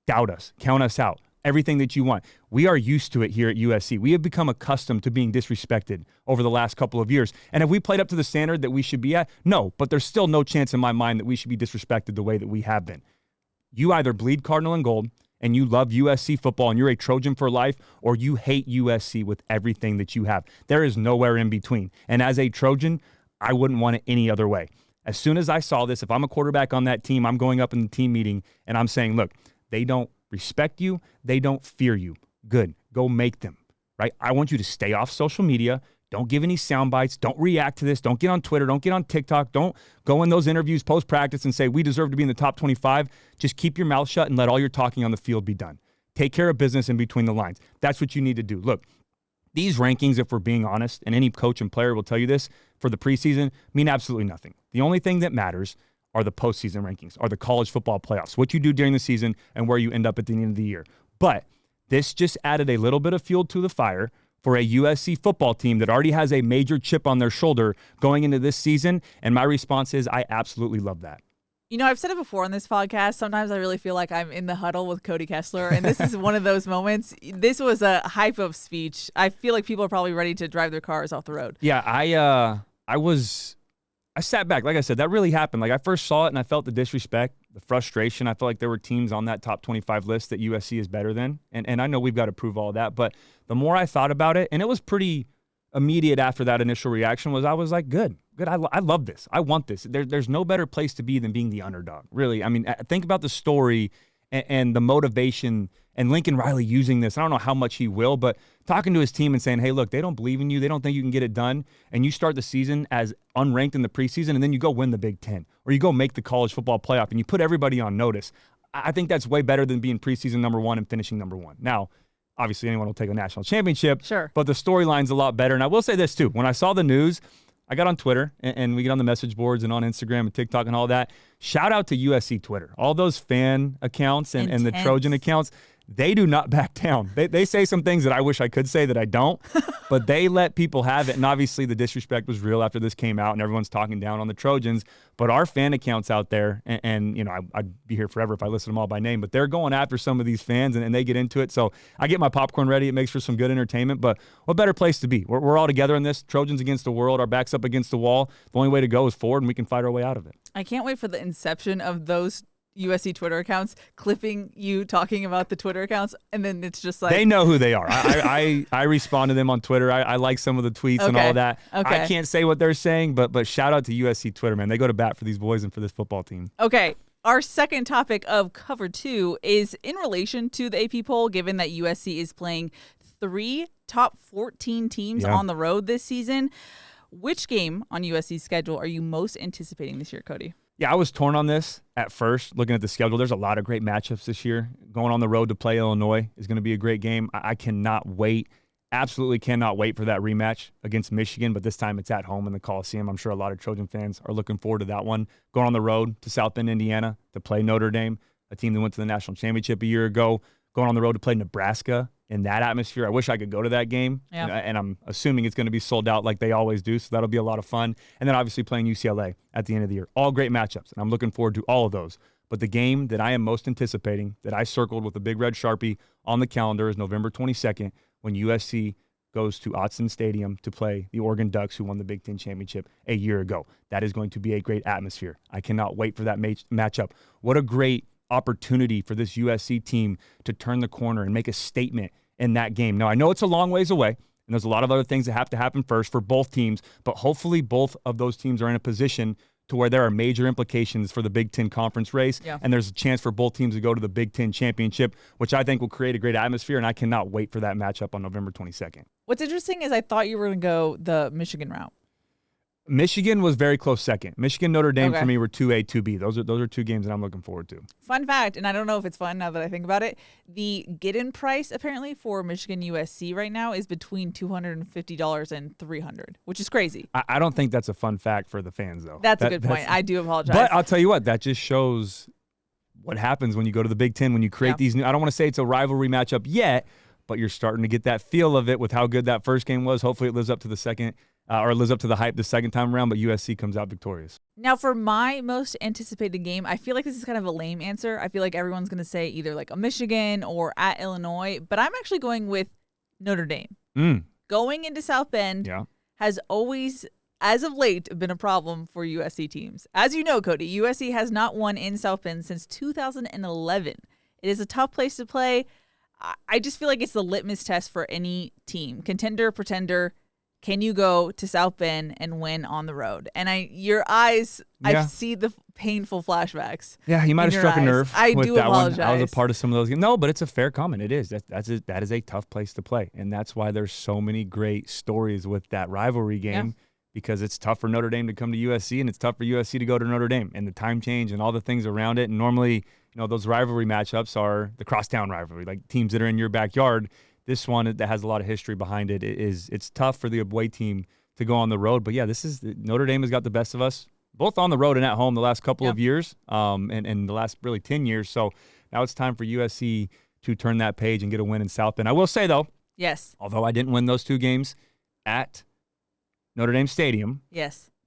Doubt us. Count us out. Everything that you want. We are used to it here at USC. We have become accustomed to being disrespected over the last couple of years. And have we played up to the standard that we should be at? No, but there's still no chance in my mind that we should be disrespected the way that we have been. You either bleed Cardinal and Gold and you love USC football and you're a Trojan for life, or you hate USC with everything that you have. There is nowhere in between. And as a Trojan, I wouldn't want it any other way. As soon as I saw this, if I'm a quarterback on that team, I'm going up in the team meeting and I'm saying, look, they don't respect you. They don't fear you. Good. Go make them, right? I want you to stay off social media. Don't give any sound bites. Don't react to this. Don't get on Twitter. Don't get on TikTok. Don't go in those interviews post-practice and say, we deserve to be in the top 25. Just keep your mouth shut and let all your talking on the field be done. Take care of business in between the lines. That's what you need to do. Look, these rankings, if we're being honest, and any coach and player will tell you this, for the preseason, mean absolutely nothing. The only thing that matters are the postseason rankings, are the college football playoffs, what you do during the season and where you end up at the end of the year. But this just added a little bit of fuel to the fire for a USC football team that already has a major chip on their shoulder going into this season. And my response is, I absolutely love that. You know, I've said it before on this podcast. Sometimes I really feel like I'm in the huddle with Cody Kessler, and this is one of those moments. This was a hype of speech. I feel like people are probably ready to drive their cars off the road. Yeah, I sat back. Like I said, that really happened. Like I first saw it and I felt the disrespect, the frustration. I felt like there were teams on that top 25 list that USC is better than. And I know we've got to prove all that. But the more I thought about it, and it was pretty immediate after that initial reaction, I was like, good. I love this. I want this. There's no better place to be than being the underdog, really. I mean, think about the story and the motivation and Lincoln Riley using this. I don't know how much he will, but talking to his team and saying, hey, look, they don't believe in you. They don't think you can get it done. And you start the season as unranked in the preseason, and then you go win the Big Ten, or you go make the college football playoff, and you put everybody on notice. I think that's way better than being preseason number one and finishing number one. Now, obviously, anyone will take a national championship, sure, but the storyline's a lot better. And I will say this, too. When I saw the news, I got on Twitter, and we get on the message boards and on Instagram and TikTok and all that. Shout out to USC Twitter. All those fan accounts and the Trojan accounts, they do not back down. They say some things that I wish I could say that I don't, but they let people have it. And obviously the disrespect was real after this came out and everyone's talking down on the Trojans. But our fan accounts out there, and you know, I'd be here forever if I listed them all by name, but they're going after some of these fans and they get into it. So I get my popcorn ready. It makes for some good entertainment, but what better place to be? We're all together in this. Trojans against the world, our backs up against the wall. The only way to go is forward, and we can fight our way out of it. I can't wait for the inception of those USC Twitter accounts, clipping you talking about the Twitter accounts, and then it's just like... They know who they are. I respond to them on Twitter. I like some of the tweets and all of that. Okay. I can't say what they're saying, but shout out to USC Twitter, man. They go to bat for these boys and for this football team. Okay. Our second topic of Cover 2 is in relation to the AP poll, given that USC is playing 3 top 14 teams on the road this season. Which game on USC's schedule are you most anticipating this year, Cody? Yeah, I was torn on this at first, looking at the schedule. There's a lot of great matchups this year. Going on the road to play Illinois is going to be a great game. I cannot wait, absolutely cannot wait for that rematch against Michigan, but this time it's at home in the Coliseum. I'm sure a lot of Trojan fans are looking forward to that one. Going on the road to South Bend, Indiana to play Notre Dame, a team that went to the national championship a year ago. Going on the road to play Nebraska in that atmosphere. I wish I could go to that game, and I'm assuming it's going to be sold out like they always do, so that'll be a lot of fun. And then obviously playing UCLA at the end of the year. All great matchups, and I'm looking forward to all of those. But the game that I am most anticipating, that I circled with a big red Sharpie on the calendar, is November 22nd when USC goes to Autzen Stadium to play the Oregon Ducks, who won the Big Ten championship a year ago. That is going to be a great atmosphere. I cannot wait for that matchup. What a great opportunity for this USC team to turn the corner and make a statement in that game. Now, I know it's a long ways away, and there's a lot of other things that have to happen first for both teams, but hopefully both of those teams are in a position to where there are major implications for the Big Ten conference race, and there's a chance for both teams to go to the Big Ten championship, which I think will create a great atmosphere, and I cannot wait for that matchup on November 22nd. What's interesting is I thought you were going to go the Michigan route. Michigan was very close second. Michigan, Notre Dame for me were 2A, 2B. Those are two games that I'm looking forward to. Fun fact, and I don't know if it's fun now that I think about it, the get-in price apparently for Michigan USC right now is between $250 and $300, which is crazy. I don't think that's a fun fact for the fans, though. That's a good point. I do apologize. But I'll tell you what, that just shows what happens when you go to the Big Ten, when you create these new – I don't want to say it's a rivalry matchup yet, but you're starting to get that feel of it with how good that first game was. Hopefully it lives up to the second or lives up to the hype the second time around, but USC comes out victorious. Now, for my most anticipated game, I feel like this is kind of a lame answer. I feel like everyone's going to say either like a Michigan or at Illinois, but I'm actually going with Notre Dame. Going into South Bend has always, as of late, been a problem for USC teams. As you know, Cody, USC has not won in South Bend since 2011. It is a tough place to play. I just feel like it's the litmus test for any team. Contender, pretender. Can you go to South Bend and win on the road? And your eyes, I see the painful flashbacks. Yeah, you might have struck a nerve. I with do that apologize. One. I was a part of some of those games. No, but it's a fair comment. It is. That is a tough place to play, and that's why there's so many great stories with that rivalry game because it's tough for Notre Dame to come to USC, and it's tough for USC to go to Notre Dame, and the time change and all the things around it. And normally, those rivalry matchups are the crosstown rivalry, like teams that are in your backyard. This one that has a lot of history behind it it's tough for the away team to go on the road. But, Notre Dame has got the best of us, both on the road and at home the last couple of years and the last really 10 years. So now it's time for USC to turn that page and get a win in South Bend. I will say, though, although I didn't win those two games at Notre Dame Stadium,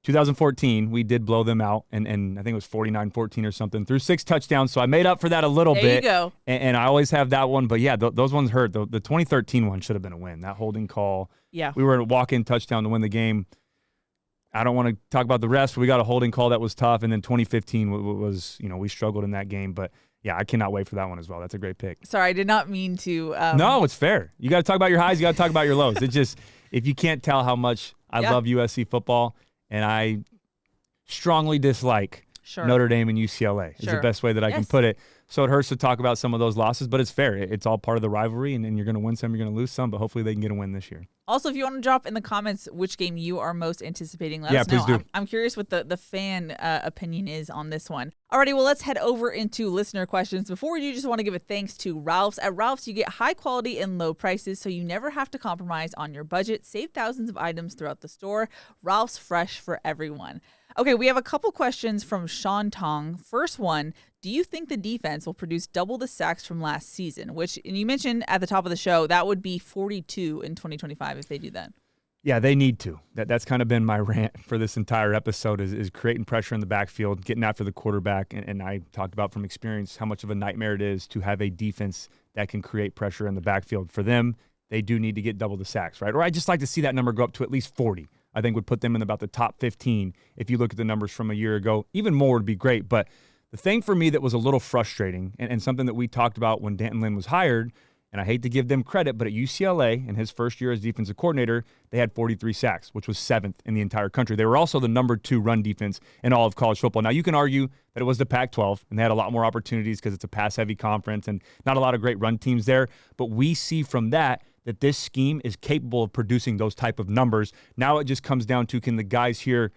2014, we did blow them out, and I think it was 49-14 or something, through 6 touchdowns. So I made up for that a little bit. There you go. And I always have that one. But, those ones hurt. The 2013 one should have been a win. That holding call. Yeah. We were a walk-in touchdown to win the game. I don't want to talk about the rest, but we got a holding call that was tough. And then 2015 was, we struggled in that game. But, I cannot wait for that one as well. That's a great pick. Sorry, I did not mean to. No, it's fair. You got to talk about your highs. You got to talk about your lows. It's just, if you can't tell how much I love USC football, and I strongly dislike Notre Dame and UCLA is the best way that I can put it. So it hurts to talk about some of those losses, but it's fair. It's all part of the rivalry, and you're going to win some, you're going to lose some, but hopefully they can get a win this year. Also, if you want to drop in the comments which game you are most anticipating, let us know. Please do. I'm curious what the fan opinion is on this one. Alrighty, well, let's head over into listener questions. Before we do, just want to give a thanks to Ralph's. At Ralph's, you get high quality and low prices, so you never have to compromise on your budget. Save thousands of items throughout the store. Ralph's, fresh for everyone. Okay, we have a couple questions from Sean Tong. First one, do you think the defense will produce double the sacks from last season? Which, and you mentioned at the top of the show, that would be 42 in 2025 if they do that. Yeah, they need to. That's kind of been my rant for this entire episode is creating pressure in the backfield, getting after the quarterback. And I talked about from experience how much of a nightmare it is to have a defense that can create pressure in the backfield. For them, they do need to get double the sacks, right? Or I'd just like to see that number go up to at least 40. I think would put them in about the top 15 if you look at the numbers from a year ago. Even more would be great. But the thing for me that was a little frustrating and something that we talked about when D'Anton Lynn was hired, and I hate to give them credit, but at UCLA, in his first year as defensive coordinator, they had 43 sacks, which was 7th in the entire country. They were also the number 2 run defense in all of college football. Now, you can argue that it was the Pac-12, and they had a lot more opportunities because it's a pass-heavy conference and not a lot of great run teams there. But we see from that this scheme is capable of producing those type of numbers. Now it just comes down to, can the guys here,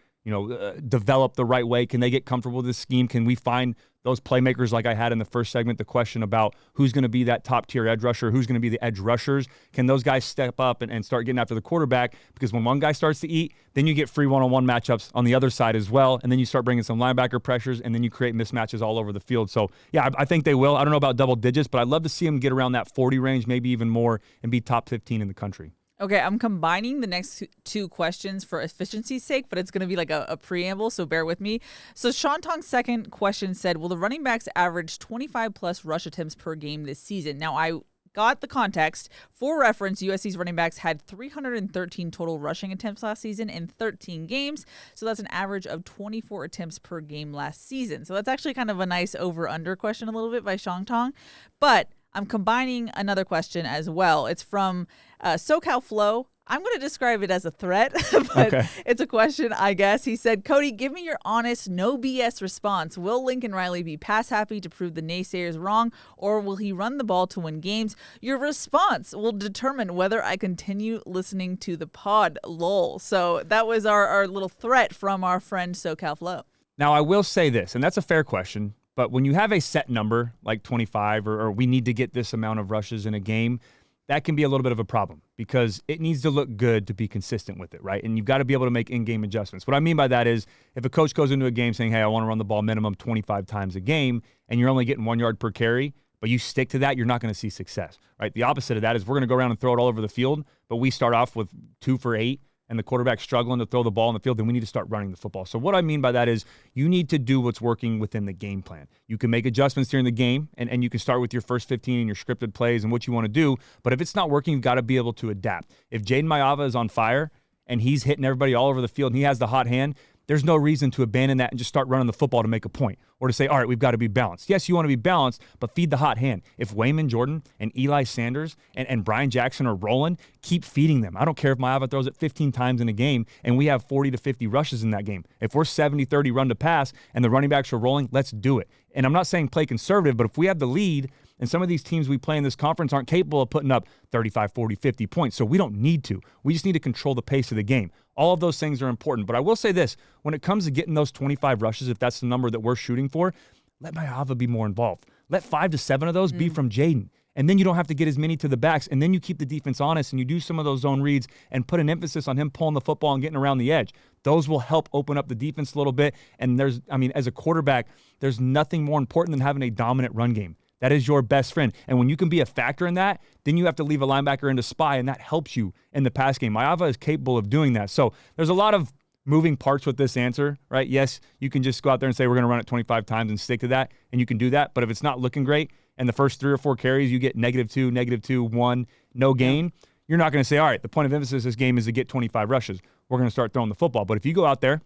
develop the right way? Can they get comfortable with this scheme? Can we find those playmakers like I had in the first segment, the question about who's going to be that top-tier edge rusher, who's going to be the edge rushers? Can those guys step up and start getting after the quarterback? Because when one guy starts to eat, then you get free one-on-one matchups on the other side as well, and then you start bringing some linebacker pressures, and then you create mismatches all over the field. So, I think they will. I don't know about double digits, but I'd love to see them get around that 40 range, maybe even more, and be top 15 in the country. Okay, I'm combining the next two questions for efficiency's sake, but it's going to be like a preamble, so bear with me. So Sean Tong's second question said, will the running backs average 25-plus rush attempts per game this season? Now, I got the context. For reference, USC's running backs had 313 total rushing attempts last season in 13 games, so that's an average of 24 attempts per game last season. So that's actually kind of a nice over-under question a little bit by Sean Tong, but I'm combining another question as well. It's from SoCal Flow. I'm going to describe it as a threat, but It's a question, I guess. He said, Cody, give me your honest, no BS response. Will Lincoln Riley be pass happy to prove the naysayers wrong, or will he run the ball to win games? Your response will determine whether I continue listening to the pod, lol. So that was our little threat from our friend SoCal Flow. Now, I will say this, and that's a fair question, but when you have a set number like 25 or we need to get this amount of rushes in a game, that can be a little bit of a problem because it needs to look good to be consistent with it, right? And you've got to be able to make in-game adjustments. What I mean by that is if a coach goes into a game saying, hey, I want to run the ball minimum 25 times a game, and you're only getting 1 yard per carry, but you stick to that, you're not going to see success, right? The opposite of that is we're going to go around and throw it all over the field, but we start off with 2 for 8, and the quarterback's struggling to throw the ball in the field, then we need to start running the football. So what I mean by that is you need to do what's working within the game plan. You can make adjustments during the game, and you can start with your first 15 and your scripted plays and what you want to do, but if it's not working, you've got to be able to adapt. If Jaden Maiava is on fire and he's hitting everybody all over the field and he has the hot hand, there's no reason to abandon that and just start running the football to make a point or to say, all right, we've got to be balanced. Yes, you want to be balanced, but feed the hot hand. If Wayman Jordan and Eli Sanders and Brian Jackson are rolling, keep feeding them. I don't care if Maiava throws it 15 times in a game and we have 40 to 50 rushes in that game. If we're 70-30 run to pass and the running backs are rolling, let's do it. And I'm not saying play conservative, but if we have the lead and some of these teams we play in this conference aren't capable of putting up 35, 40, 50 points, so we don't need to. We just need to control the pace of the game. All of those things are important. But I will say this, when it comes to getting those 25 rushes, if that's the number that we're shooting for, let Maiava be more involved. Let 5 to 7 of those be from Jaden. And then you don't have to get as many to the backs. And then you keep the defense honest and you do some of those zone reads and put an emphasis on him pulling the football and getting around the edge. Those will help open up the defense a little bit. And as a quarterback, there's nothing more important than having a dominant run game. That is your best friend. And when you can be a factor in that, then you have to leave a linebacker in to spy, and that helps you in the pass game. Maiava is capable of doing that. So there's a lot of moving parts with this answer, right? Yes, you can just go out there and say we're going to run it 25 times and stick to that, and you can do that. But if it's not looking great and the first 3 or 4 carries you get -2, 1, no gain, you're not going to say, all right, the point of emphasis this game is to get 25 rushes. We're going to start throwing the football. But if you go out there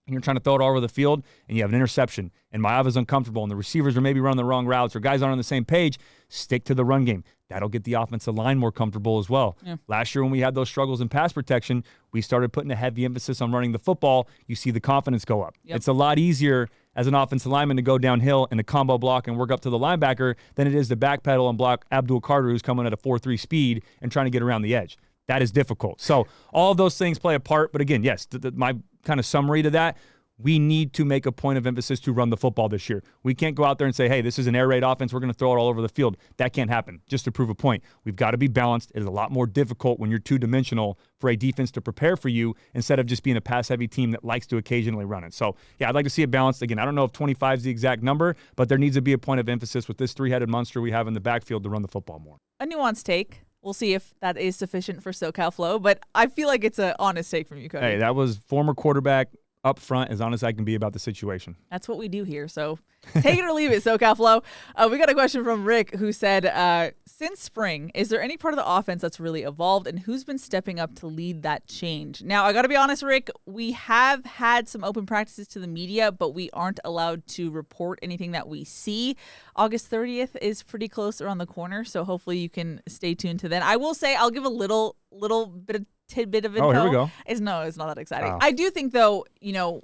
and you're trying to throw it all over the field and you have an interception and Maiava's uncomfortable and the receivers are maybe running the wrong routes or guys aren't on the same page, stick to the run game. That'll get the offensive line more comfortable as well. Yeah. Last year when we had those struggles in pass protection, we started putting a heavy emphasis on running the football. You see the confidence go up. Yep. It's a lot easier as an offensive lineman to go downhill in a combo block and work up to the linebacker than it is to backpedal and block Abdul Carter, who's coming at a 4.3 speed and trying to get around the edge. That is difficult. So all of those things play a part. But again, yes, my kind of summary to that, we need to make a point of emphasis to run the football this year. We can't go out there and say, hey, this is an air raid offense. We're going to throw it all over the field. That can't happen. Just to prove a point, we've got to be balanced. It is a lot more difficult when you're two-dimensional for a defense to prepare for you instead of just being a pass-heavy team that likes to occasionally run it. So, yeah, I'd like to see it balanced. Again, I don't know if 25 is the exact number, but there needs to be a point of emphasis with this three-headed monster we have in the backfield to run the football more. A nuanced take. We'll see if that is sufficient for SoCal Flow, but I feel like it's an honest take from you, Cody. Hey, that was former quarterback up front, as honest as I can be about the situation. That's what we do here, so take it or leave it, SoCal Flow. We got a question from Rick who said, since spring, is there any part of the offense that's really evolved, and who's been stepping up to lead that change? Now, I got to be honest, Rick, we have had some open practices to the media, but we aren't allowed to report anything that we see. August 30th is pretty close around the corner, so hopefully you can stay tuned to then. I will say I'll give a little bit of tidbit of info. Oh, here we go. It's not that exciting. Wow. I do think, though,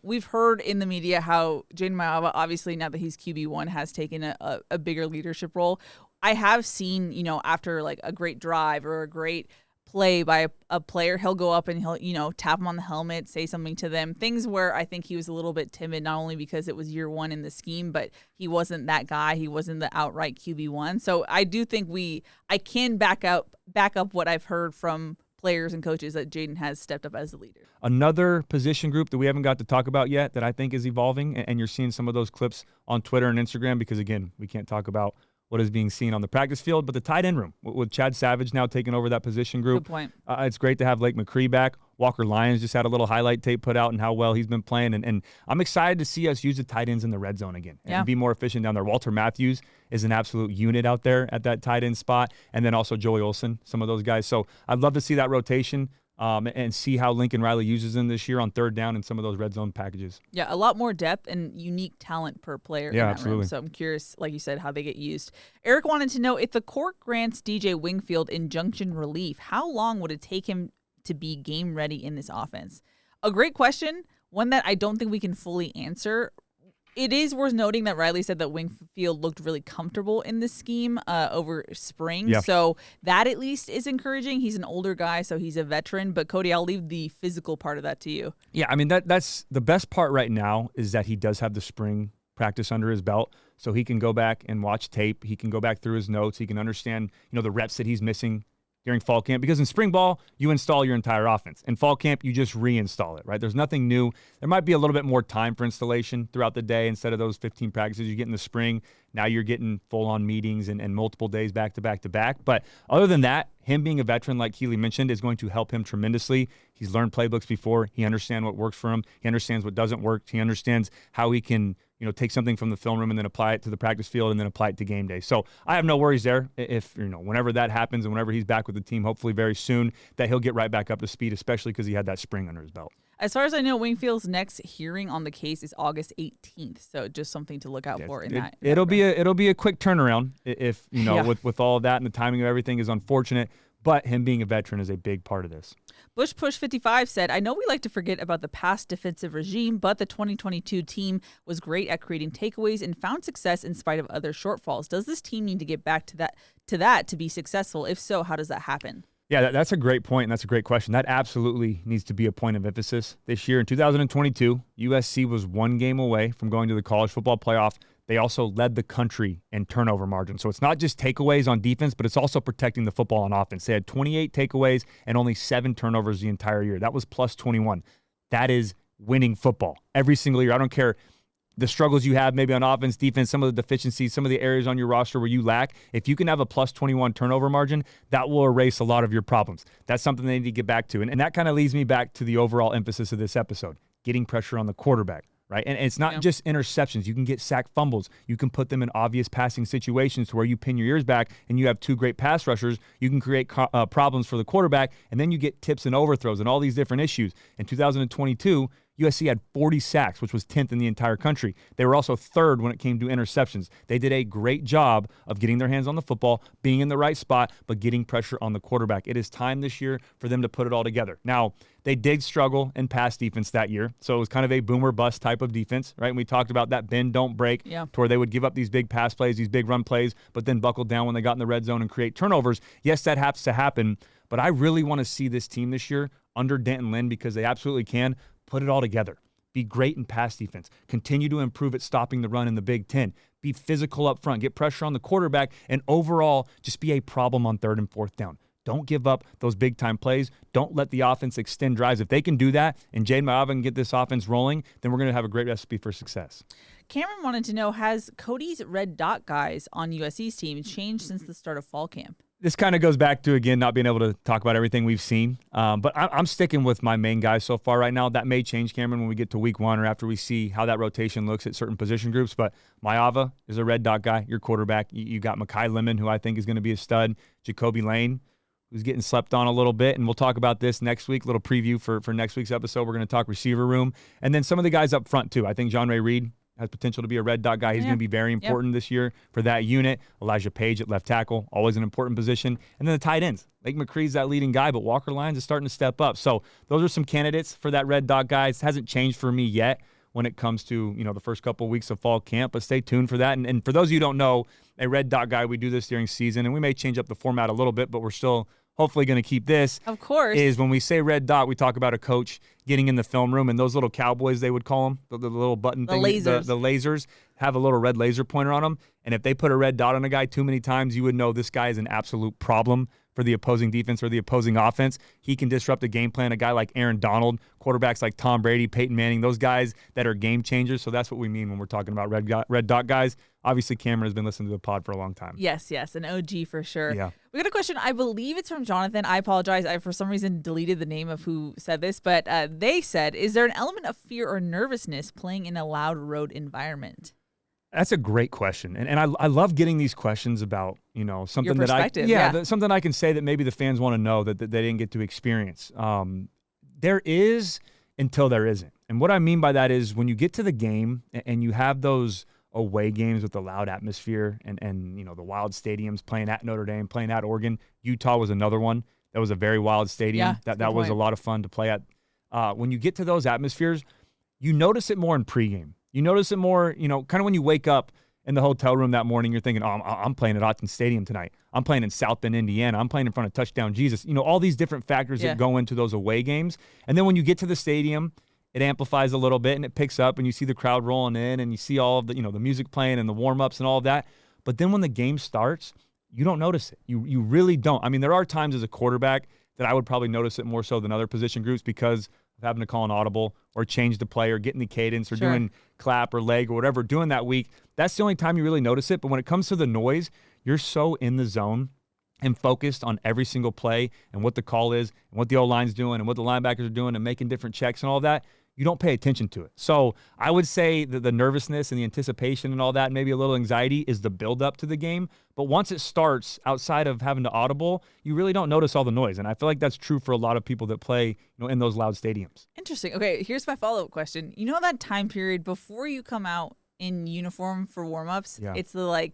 we've heard in the media how Jaden Maiava, obviously now that he's QB1, has taken a bigger leadership role. I have seen, after like a great drive or a great play by a player, he'll go up and he'll, tap him on the helmet, say something to them. Things where I think he was a little bit timid, not only because it was year one in the scheme, but he wasn't that guy. He wasn't the outright QB1. So I do think I can back up what I've heard from players and coaches that Jaden has stepped up as the leader. Another position group that we haven't got to talk about yet that I think is evolving, and you're seeing some of those clips on Twitter and Instagram because, again, we can't talk about what is being seen on the practice field, but the tight end room with Chad Savage now taking over that position group. Good point. It's great to have Lake McCree back. Walker Lyons just had a little highlight tape put out and how well he's been playing. And I'm excited to see us use the tight ends in the red zone again and be more efficient down there. Walter Matthews is an absolute unit out there at that tight end spot. And then also Joey Olsen, some of those guys. So I'd love to see that rotation. And see how Lincoln Riley uses them this year on third down and some of those red zone packages. Yeah, a lot more depth and unique talent per player in that absolutely. room. So I'm curious, like you said, how they get used. Eric wanted to know, if the court grants DJ Wingfield injunction relief, how long would it take him to be game ready in this offense? A great question, one that I don't think we can fully answer. It is worth noting that Riley said that Wingfield looked really comfortable in this scheme over spring. Yeah. So that at least is encouraging. He's an older guy, so he's a veteran. But, Cody, I'll leave the physical part of that to you. Yeah, I mean, that's the best part right now is that he does have the spring practice under his belt, so he can go back and watch tape. He can go back through his notes. He can understand, the reps that he's missing during fall camp, because in spring ball, you install your entire offense. In fall camp, you just reinstall it, right? There's nothing new. There might be a little bit more time for installation throughout the day instead of those 15 practices you get in the spring. Now you're getting full-on meetings and multiple days back to back to back. But other than that, him being a veteran, like Keely mentioned, is going to help him tremendously. He's learned playbooks before. He understands what works for him. He understands what doesn't work. He understands how he can take something from the film room and then apply it to the practice field and then apply it to game day. So I have no worries there. If, whenever that happens and whenever he's back with the team, hopefully very soon, that he'll get right back up to speed, especially because he had that spring under his belt. As far as I know, Wingfield's next hearing on the case is August 18th. So just something to look out for in that. It'll be a quick turnaround if, with all of that, and the timing of everything is unfortunate. But him being a veteran is a big part of this. Bush Push 55 said, I know we like to forget about the past defensive regime, but the 2022 team was great at creating takeaways and found success in spite of other shortfalls. Does this team need to get back to that to be successful? If so, how does that happen? Yeah, that's a great point, and that's a great question. That absolutely needs to be a point of emphasis this year. In 2022, USC was one game away from going to the college football playoff. They also led the country in turnover margin. So it's not just takeaways on defense, but it's also protecting the football on offense. They had 28 takeaways and only 7 turnovers the entire year. That was plus 21. That is winning football every single year. I don't care the struggles you have maybe on offense, defense, some of the deficiencies, some of the areas on your roster where you lack. If you can have a plus 21 turnover margin, that will erase a lot of your problems. That's something they need to get back to. And that kind of leads me back to the overall emphasis of this episode, getting pressure on the quarterback. Right. And it's not just interceptions. You can get sack fumbles. You can put them in obvious passing situations to where you pin your ears back and you have 2 great pass rushers. You can create problems for the quarterback, and then you get tips and overthrows and all these different issues. In 2022, USC had 40 sacks, which was 10th in the entire country. They were also 3rd when it came to interceptions. They did a great job of getting their hands on the football, being in the right spot, but getting pressure on the quarterback. It is time this year for them to put it all together. Now, they did struggle in pass defense that year, so it was kind of a boomer bust type of defense, right? And we talked about that bend, don't break, to where they would give up these big pass plays, these big run plays, but then buckle down when they got in the red zone and create turnovers. Yes, that has to happen, but I really want to see this team this year under Denton Lynn, because they absolutely can put it all together. Be great in pass defense. Continue to improve at stopping the run in the Big Ten. Be physical up front. Get pressure on the quarterback. And overall, just be a problem on 3rd and 4th down. Don't give up those big-time plays. Don't let the offense extend drives. If they can do that and Jade Maava can get this offense rolling, then we're going to have a great recipe for success. Cameron wanted to know, has Cody's red dot guys on USC's team changed since the start of fall camp? This kind of goes back to, again, not being able to talk about everything we've seen. But I'm sticking with my main guys so far right now. That may change, Cameron, when we get to week 1 or after we see how that rotation looks at certain position groups. But Maava is a red dot guy, your quarterback. You got Mekhi Lemon, who I think is going to be a stud. Jacoby Lane, who's getting slept on a little bit. And we'll talk about this next week, a little preview for next week's episode. We're going to talk receiver room. And then some of the guys up front, too. I think John Ray Reed has potential to be a red dot guy. He's going to be very important this year for that unit. Elijah Page at left tackle, always an important position. And then the tight ends. Lake McCree's that leading guy, but Walker Lyons is starting to step up. So those are some candidates for that red dot guy. It hasn't changed for me yet when it comes to, the first couple of weeks of fall camp, but stay tuned for that. And for those of you who don't know, a red dot guy, we do this during season, and we may change up the format a little bit, but we're still hopefully going to keep this. Of course. Is when we say red dot, we talk about a coach getting in the film room, and those little cowboys, they would call them, the little button thing. Lasers. The lasers have a little red laser pointer on them, and if they put a red dot on a guy too many times, you would know this guy is an absolute problem for the opposing defense or the opposing offense. He can disrupt the game plan. A guy like Aaron Donald, quarterbacks like Tom Brady, Peyton Manning, those guys that are game changers. So that's what we mean when we're talking about red dot guys. Obviously, Cameron has been listening to the pod for a long time. Yes, an OG for sure. Yeah. We got a question. I believe it's from Jonathan. I apologize. I, for some reason, deleted the name of who said this, but they said, is there an element of fear or nervousness playing in a loud road environment? That's a great question. And I love getting these questions about, something Your perspective, something I can say that maybe the fans want to know that they didn't get to experience. There is until there isn't. And what I mean by that is when you get to the game and you have those away games with the loud atmosphere and the wild stadiums, playing at Notre Dame, playing at Oregon. Utah was another one. That was a very wild stadium. Yeah, that was a lot of fun to play at. When you get to those atmospheres, you notice it more in pregame. You notice it more, kind of when you wake up in the hotel room that morning, you're thinking, oh, I'm playing at Autzen Stadium tonight. I'm playing in South Bend, Indiana. I'm playing in front of Touchdown Jesus. All these different factors that go into those away games. And then when you get to the stadium, it amplifies a little bit and it picks up and you see the crowd rolling in and you see all of the, the music playing and the warm-ups and all of that. But then when the game starts, you don't notice it. You really don't. I mean, there are times as a quarterback that I would probably notice it more so than other position groups because of having to call an audible or change the play or getting the cadence or doing clap or leg or whatever doing that week. That's the only time you really notice it. But when it comes to the noise, you're so in the zone and focused on every single play and what the call is and what the O-line's doing and what the linebackers are doing and making different checks and all that. You don't pay attention to it. So I would say that the nervousness and the anticipation and all that, and maybe a little anxiety is the build-up to the game. But once it starts, outside of having to audible, you really don't notice all the noise. And I feel like that's true for a lot of people that play in those loud stadiums. Interesting. Okay, here's my follow-up question. You know that time period before you come out in uniform for warm-ups? Yeah. It's the,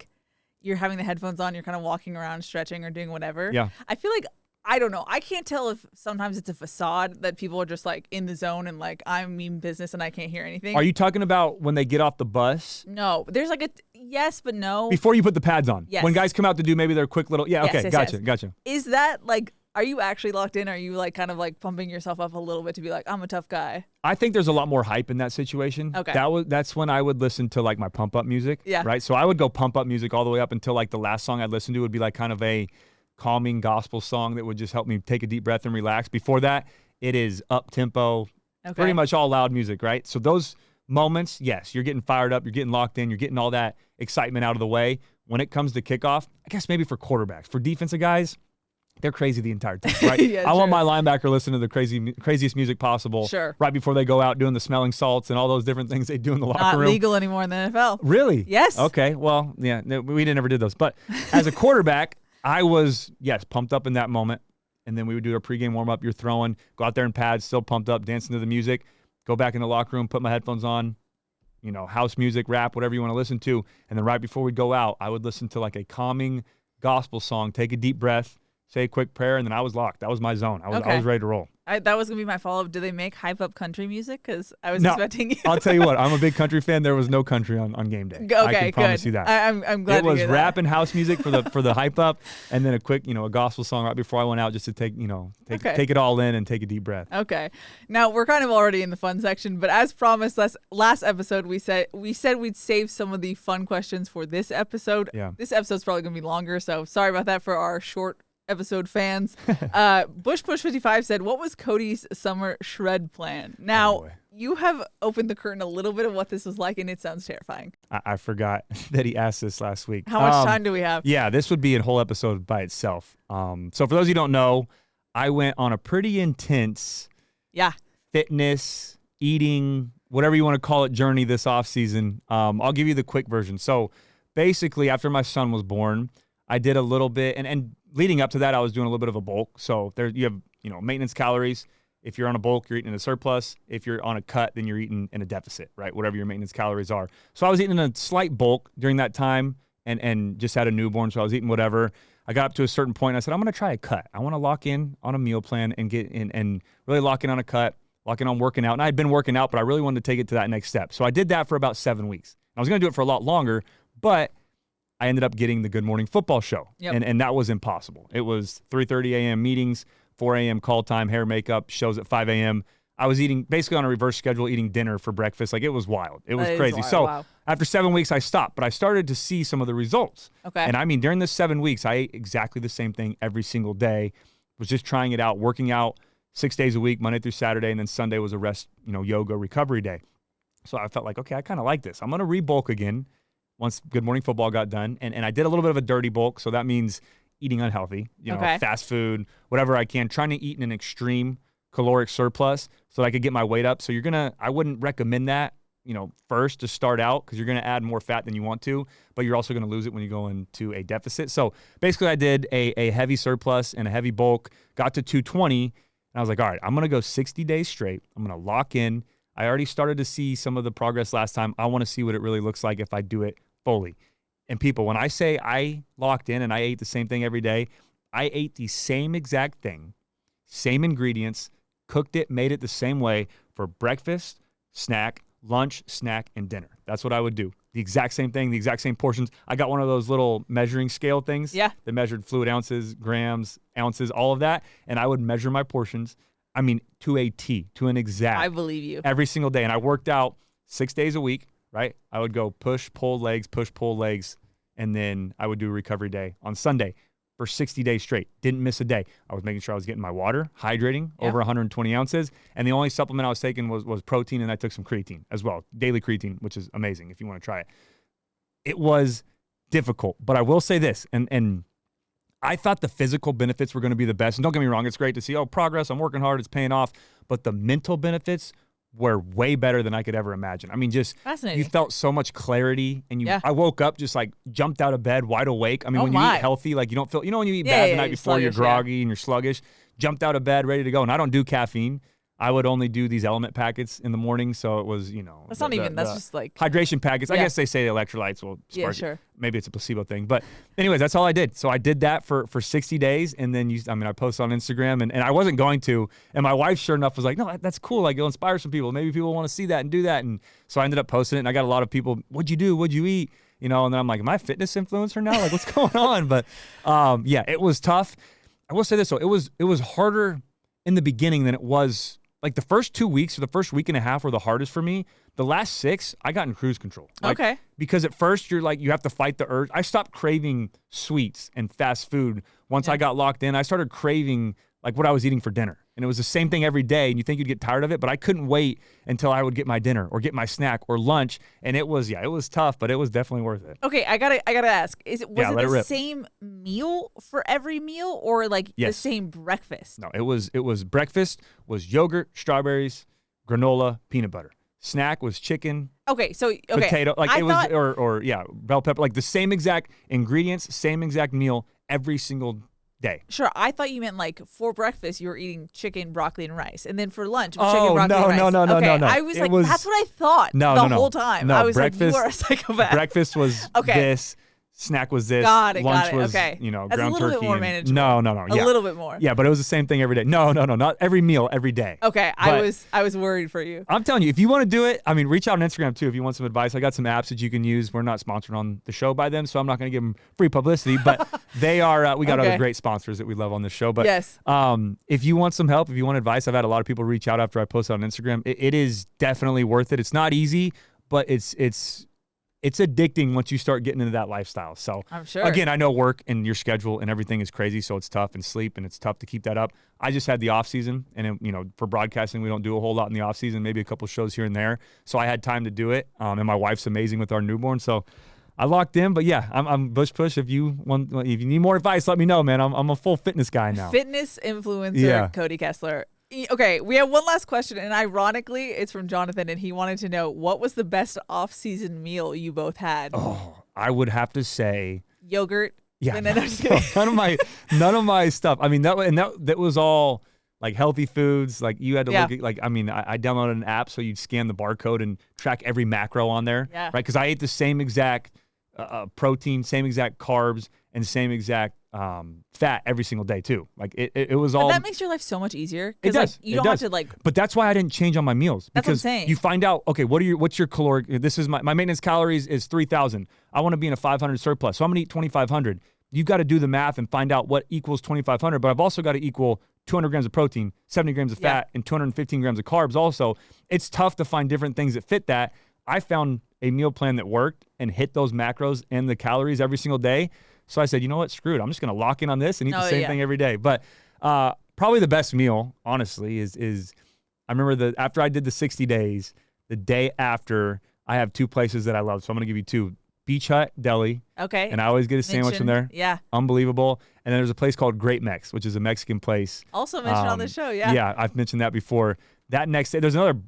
you're having the headphones on, you're kind of walking around, stretching or doing whatever. Yeah. I feel like I don't know. I can't tell if sometimes it's a facade that people are just in the zone and I mean business and I can't hear anything. Are you talking about when they get off the bus? No. There's a yes, but no. Before you put the pads on. Yes. When guys come out to do maybe their quick little, okay, yes. Gotcha. Is that are you actually locked in? Are you kind of pumping yourself up a little bit to be I'm a tough guy? I think there's a lot more hype in that situation. Okay. That's when I would listen to my pump up music. Yeah. Right. So I would go pump up music all the way up until the last song I'd listen to would be kind of a calming gospel song that would just help me take a deep breath and relax. Before that, it is up tempo, pretty much all loud music, right? So those moments, yes, you're getting fired up, you're getting locked in, you're getting all that excitement out of the way. When it comes to kickoff, I guess maybe for quarterbacks, for defensive guys, they're crazy the entire time, right? Yeah, I want my linebacker listening to the craziest music possible right before they go out doing the smelling salts and all those different things they do in the locker room. Not legal anymore in the NFL. Really? Yes. Okay, well, yeah, we never did those. But as a quarterback, I was, pumped up in that moment, and then we would do a pregame warm-up. You're throwing, go out there in pads, still pumped up, dancing to the music, go back in the locker room, put my headphones on, house music, rap, whatever you want to listen to, and then right before we go out, I would listen to a calming gospel song, take a deep breath, say a quick prayer, and then I was locked. That was my zone. I was ready to roll. That was going to be my follow-up. Do they make hype-up country music? Because I was expecting you. I'll tell you what. I'm a big country fan. There was no country on game day. Okay, I can promise you that. I'm glad it was to hear rap that. and house music for the hype-up, and then a quick, a gospel song right before I went out just to take it all in and take a deep breath. Okay. Now, we're kind of already in the fun section, but as promised, last episode, we said we'd save some of the fun questions for this episode. Yeah. This episode's probably going to be longer, so sorry about that for our short episode fans. Bush Push 55 said, what was Cody's summer shred plan? Now, you have opened the curtain a little bit of what this was like, and it sounds terrifying. I forgot that he asked this last week. How much time do we have? Yeah, this would be a whole episode by itself. So for those of you who don't know, I went on a pretty intense fitness, eating, whatever you want to call it, journey this offseason. I'll give you the quick version. So basically, after my son was born, I did a little bit, and leading up to that, I was doing a little bit of a bulk. So there you have, maintenance calories. If you're on a bulk, you're eating in a surplus. If you're on a cut, then you're eating in a deficit, right? Whatever your maintenance calories are. So I was eating in a slight bulk during that time and just had a newborn, so I was eating whatever. I got up to a certain point, and I said, I'm going to try a cut. I want to lock in on a meal plan and get in and really lock in on a cut, lock in on working out. And I had been working out, but I really wanted to take it to that next step. So I did that for about 7 weeks. I was going to do it for a lot longer, but I ended up getting the Good Morning Football show, and that was impossible. It was 3:30 a.m. meetings, 4 a.m. call time, hair, makeup, shows at 5 a.m. I was eating basically on a reverse schedule, eating dinner for breakfast. Like, it was wild. It was crazy. Wild. So Wow. after 7 weeks, I stopped, but I started to see some of the results. Okay. And I mean, during the 7 weeks, I ate exactly the same thing every single day. Was just trying it out, working out 6 days a week, Monday through Saturday, and then Sunday was a rest, yoga recovery day. So I felt like, okay, I kind of like this. I'm going to re-bulk again once Good Morning Football got done. And I did a little bit of a dirty bulk, so that means eating unhealthy, Okay. fast food, whatever I can, trying to eat in an extreme caloric surplus so that I could get my weight up. So I wouldn't recommend that, first to start out, because you're going to add more fat than you want to, but you're also going to lose it when you go into a deficit. So basically I did a heavy surplus and a heavy bulk, got to 220, and I was like, all right, I'm going to go 60 days straight. I'm going to lock in. I already started to see some of the progress last time. I want to see what it really looks like if I do it fully. And people, when I say I locked in and I ate the same thing every day, I ate the same exact thing, same ingredients, cooked it, made it the same way for breakfast, snack, lunch, snack, and dinner. That's what I would do. The exact same thing, the exact same portions. I got one of those little measuring scale things that measured fluid ounces, grams, ounces, all of that. And I would measure my portions, to a T, to an exact. I believe you. Every single day. And I worked out 6 days a week, right? I would go push, pull legs, and then I would do a recovery day on Sunday for 60 days straight. Didn't miss a day. I was making sure I was getting my water, hydrating, over 120 ounces. And the only supplement I was taking was protein, and I took some creatine as well. Daily creatine, which is amazing if you want to try it. It was difficult, but I will say this, and I thought the physical benefits were going to be the best. And don't get me wrong, it's great to see, progress, I'm working hard, it's paying off. But the mental benefits were way better than I could ever imagine. Just you felt so much clarity, and I woke up just like jumped out of bed, wide awake. When you eat healthy, like you don't feel, when you eat bad the night before, you're groggy and you're sluggish, jumped out of bed, ready to go. And I don't do caffeine. I would only do these element packets in the morning, so it was, That's not even, that's just like hydration packets. I guess they say the electrolytes will spark. Yeah, sure. Maybe it's a placebo thing. But anyways, that's all I did. So I did that for 60 days, and then I posted on Instagram, and I wasn't going to. And my wife, sure enough, was like, no, that's cool. Like, it'll inspire some people. Maybe people want to see that and do that. And so I ended up posting it, and I got a lot of people, what'd you do? What'd you eat? And then I'm like, am I a fitness influencer now? Like, what's going on? But it was tough. I will say this, though. It was harder in the beginning than it was. Like, the first 2 weeks or the first week and a half were the hardest for me. The last 6, I got in cruise control. Okay. Because at first you're like, you have to fight the urge. I stopped craving sweets and fast food. Once I got locked in, I started craving like what I was eating for dinner. And it was the same thing every day, and you think you'd get tired of it, but I couldn't wait until I would get my dinner or get my snack or lunch. And it was tough, but it was definitely worth it. Okay, I gotta ask. Was it the same meal for every meal, or like the same breakfast? No, it was breakfast was yogurt, strawberries, granola, peanut butter. Snack was chicken. Okay, so potato, like bell pepper, like the same exact ingredients, same exact meal every single day. Sure, I thought you meant like for breakfast you were eating chicken, broccoli, and rice, and then for lunch chicken, broccoli, and rice. No. I was that's what I thought the whole time. No, I was breakfast, like, you are a psychopath. Breakfast was this. Snack was this. Got it. Lunch was, okay. ground That's a little turkey. bit more manageable. No. A little bit more. Yeah, but it was the same thing every day. No, not every meal, every day. Okay, but I was worried for you. I'm telling you, if you want to do it, reach out on Instagram too if you want some advice. I got some apps that you can use. We're not sponsored on the show by them, so I'm not going to give them free publicity, but they are, we got other great sponsors that we love on this show. But if you want some help, if you want advice, I've had a lot of people reach out after I post on Instagram. It is definitely worth it. It's not easy, but it's addicting once you start getting into that lifestyle. So I'm sure. Again, I know work and your schedule and everything is crazy, so it's tough, and sleep, and it's tough to keep that up. I just had the off season, and for broadcasting, we don't do a whole lot in the off season, maybe a couple shows here and there. So I had time to do it. And my wife's amazing with our newborn, so I locked in. But yeah, I'm bush push. If you need more advice, let me know, man. I'm a full fitness guy now. Fitness influencer, Cody Kessler. Okay, we have one last question, and ironically, it's from Jonathan, and he wanted to know, what was the best off-season meal you both had? Oh, I would have to say yogurt. Yeah, and then I'm just kidding. none of my stuff. That was all like healthy foods. Like you had to look at, I downloaded an app so you'd scan the barcode and track every macro on there, right? Because I ate the same exact protein, same exact carbs, and same exact fat every single day too. Like it was all. But that makes your life so much easier. It does. You don't have to But that's why I didn't change on my meals. That's what I'm because saying. you find out, okay, what's your caloric? This is my maintenance calories is 3,000. I want to be in a 500 surplus, so I'm gonna eat 2,500. you got to do the math and find out what equals 2,500, but I've also got to equal 200 grams of protein, 70 grams of fat, and 215 grams of carbs also. It's tough to find different things that fit that. I found a meal plan that worked and hit those macros and the calories every single day. So I said, you know what, screw it. I'm just going to lock in on this and eat the same thing every day. But probably the best meal, honestly, is I remember after I did the 60 days, the day after, I have two places that I love. So I'm going to give you two. Beach Hut Deli. Okay. And I always get a sandwich from there. Yeah. Unbelievable. And then there's a place called Great Mex, which is a Mexican place. Also mentioned on the show, yeah. Yeah, I've mentioned that before. That next day, there's another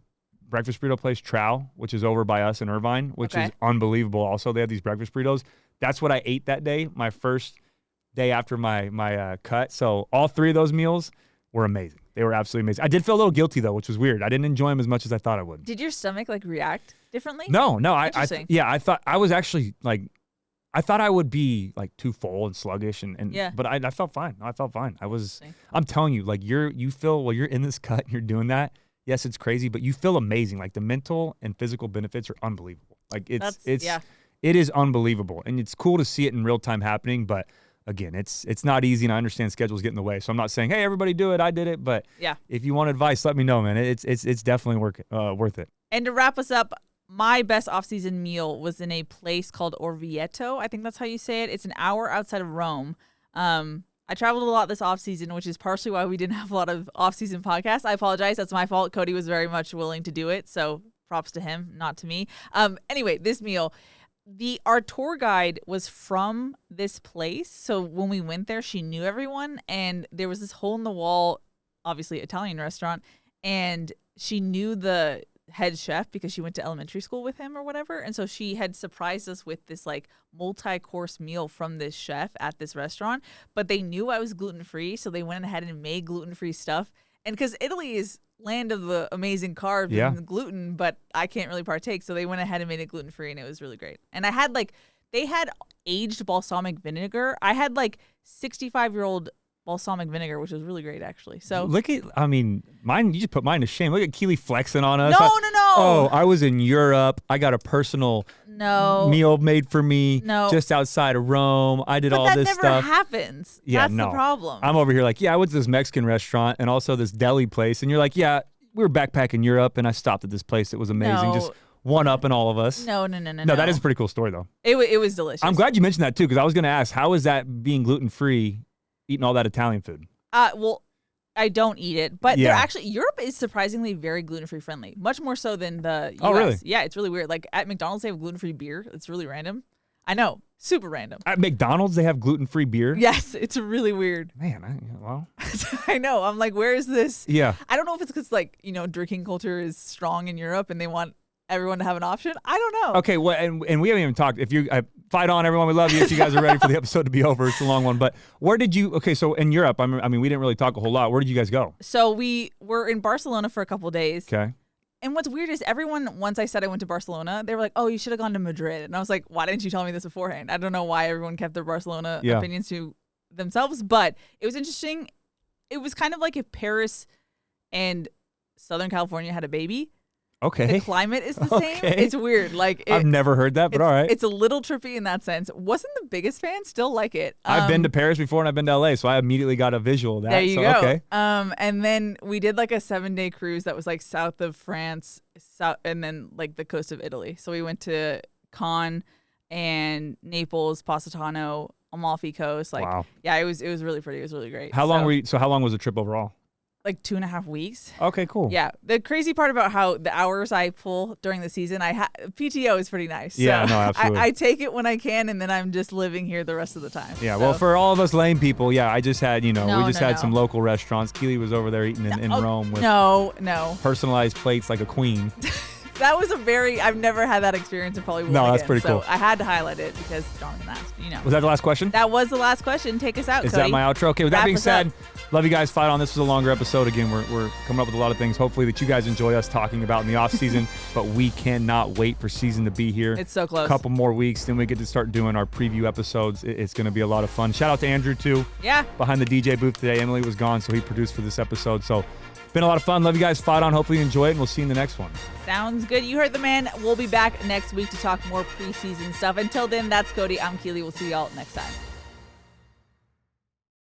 breakfast burrito place, Trow, which is over by us in Irvine, which is unbelievable. Also, they have these breakfast burritos. That's what I ate that day, my first day after my cut. So all three of those meals were amazing. They were absolutely amazing. I did feel a little guilty, though, which was weird. I didn't enjoy them as much as I thought I would. Did your stomach, react differently? No. Interesting. I thought I was actually, I thought I would be, too full and sluggish, but I felt fine. I felt fine. I'm telling you, you feel, while you're in this cut and you're doing that, yes, it's crazy, but you feel amazing. The mental and physical benefits are unbelievable. It is unbelievable. And it's cool to see it in real time happening, but again, it's not easy, and I understand schedules get in the way. So I'm not saying, hey, everybody do it, I did it, but if you want advice, let me know, man. It's definitely worth it. And to wrap us up, my best off-season meal was in a place called Orvieto. I think that's how you say it. It's an hour outside of Rome. I traveled a lot this off-season, which is partially why we didn't have a lot of off-season podcasts. I apologize. That's my fault. Cody was very much willing to do it, so props to him, not to me. Anyway, this meal, our tour guide was from this place, so when we went there, she knew everyone, and there was this hole-in-the-wall, obviously Italian restaurant, and she knew the head chef because she went to elementary school with him or whatever, and so she had surprised us with this multi-course meal from this chef at this restaurant, but they knew I was gluten-free, so they went ahead and made gluten-free stuff. And because Italy is land of the amazing carbs and the gluten, but I can't really partake, so they went ahead and made it gluten-free, and it was really great. And I had they had aged balsamic vinegar. I had 65-year-old balsamic vinegar, which was really great, actually. So mine, you just put mine to shame. Look at Keely flexing on us. No. Oh, I was in Europe. I got a personal meal made for me just outside of Rome. I did all this stuff. But that never happens. Yeah, That's the problem. I'm over here I went to this Mexican restaurant and also this deli place, and you're like, yeah, we were backpacking Europe, and I stopped at this place. It was amazing. No. Just one up in all of us. No. No, that is a pretty cool story, though. It was delicious. I'm glad you mentioned that, too, because I was going to ask, how is that being gluten-free, eating all that Italian food? Well, I don't eat it, but they're actually, Europe is surprisingly very gluten-free friendly, much more so than the US. Oh, really? Yeah, it's really weird. At McDonald's, they have gluten-free beer. It's really random. I know, super random. At McDonald's, they have gluten-free beer? Yes, it's really weird. Man, I know. I'm where is this? Yeah. I don't know if it's because, drinking culture is strong in Europe and they want everyone to have an option. I don't know. Okay, well, and we haven't even talked. If you fight on, everyone, we love you. If you guys are ready for the episode to be over, it's a long one. But where did you? Okay, so in Europe, we didn't really talk a whole lot. Where did you guys go? So we were in Barcelona for a couple of days. Okay. And what's weird is everyone, once I said I went to Barcelona, they were like, "Oh, you should have gone to Madrid." And I was like, "Why didn't you tell me this beforehand?" I don't know why everyone kept their Barcelona opinions to themselves, but it was interesting. It was kind of like if Paris and Southern California had a baby. Okay. The climate is the same. It's weird. I've never heard that, but all right. It's a little trippy in that sense. Wasn't the biggest fan, still like it. I've been to Paris before and I've been to LA, so I immediately got a visual of that. There you go. Okay. And then we did a 7-day cruise that was south of France, and then the coast of Italy. So we went to Cannes and Naples, Positano, Amalfi Coast. Wow. Yeah, it was really pretty. It was really great. How long was the trip overall? 2.5 weeks. Okay, cool. Yeah. The crazy part about how the hours I pull during the season, PTO is pretty nice. Yeah, so no, absolutely. I take it when I can, and then I'm just living here the rest of the time. Yeah, well, for all of us lame people, I just had, we had some local restaurants. Keely was over there eating in Rome with personalized plates like a queen. That was I've never had that experience and probably won't No, that's again. pretty cool. I had to highlight it because Jonathan asked, Was that the last question? That was the last question. Take us out, Is Cody. that my outro? Okay, with that Wrap being us said, up. love you guys. Fight on. This was a longer episode. Again, we're coming up with a lot of things, hopefully, that you guys enjoy us talking about in the off season, but we cannot wait for season to be here. It's so close. A couple more weeks, then we get to start doing our preview episodes. It's going to be a lot of fun. Shout out to Andrew, too. Yeah. Behind the DJ booth today. Emily was gone, so he produced for this episode. So, been a lot of fun. Love you guys. Fight on. Hopefully you enjoy it, and we'll see you in the next one. Sounds good. You heard the man. We'll be back next week to talk more preseason stuff. Until then, that's Cody. I'm Keely. We'll see y'all next time.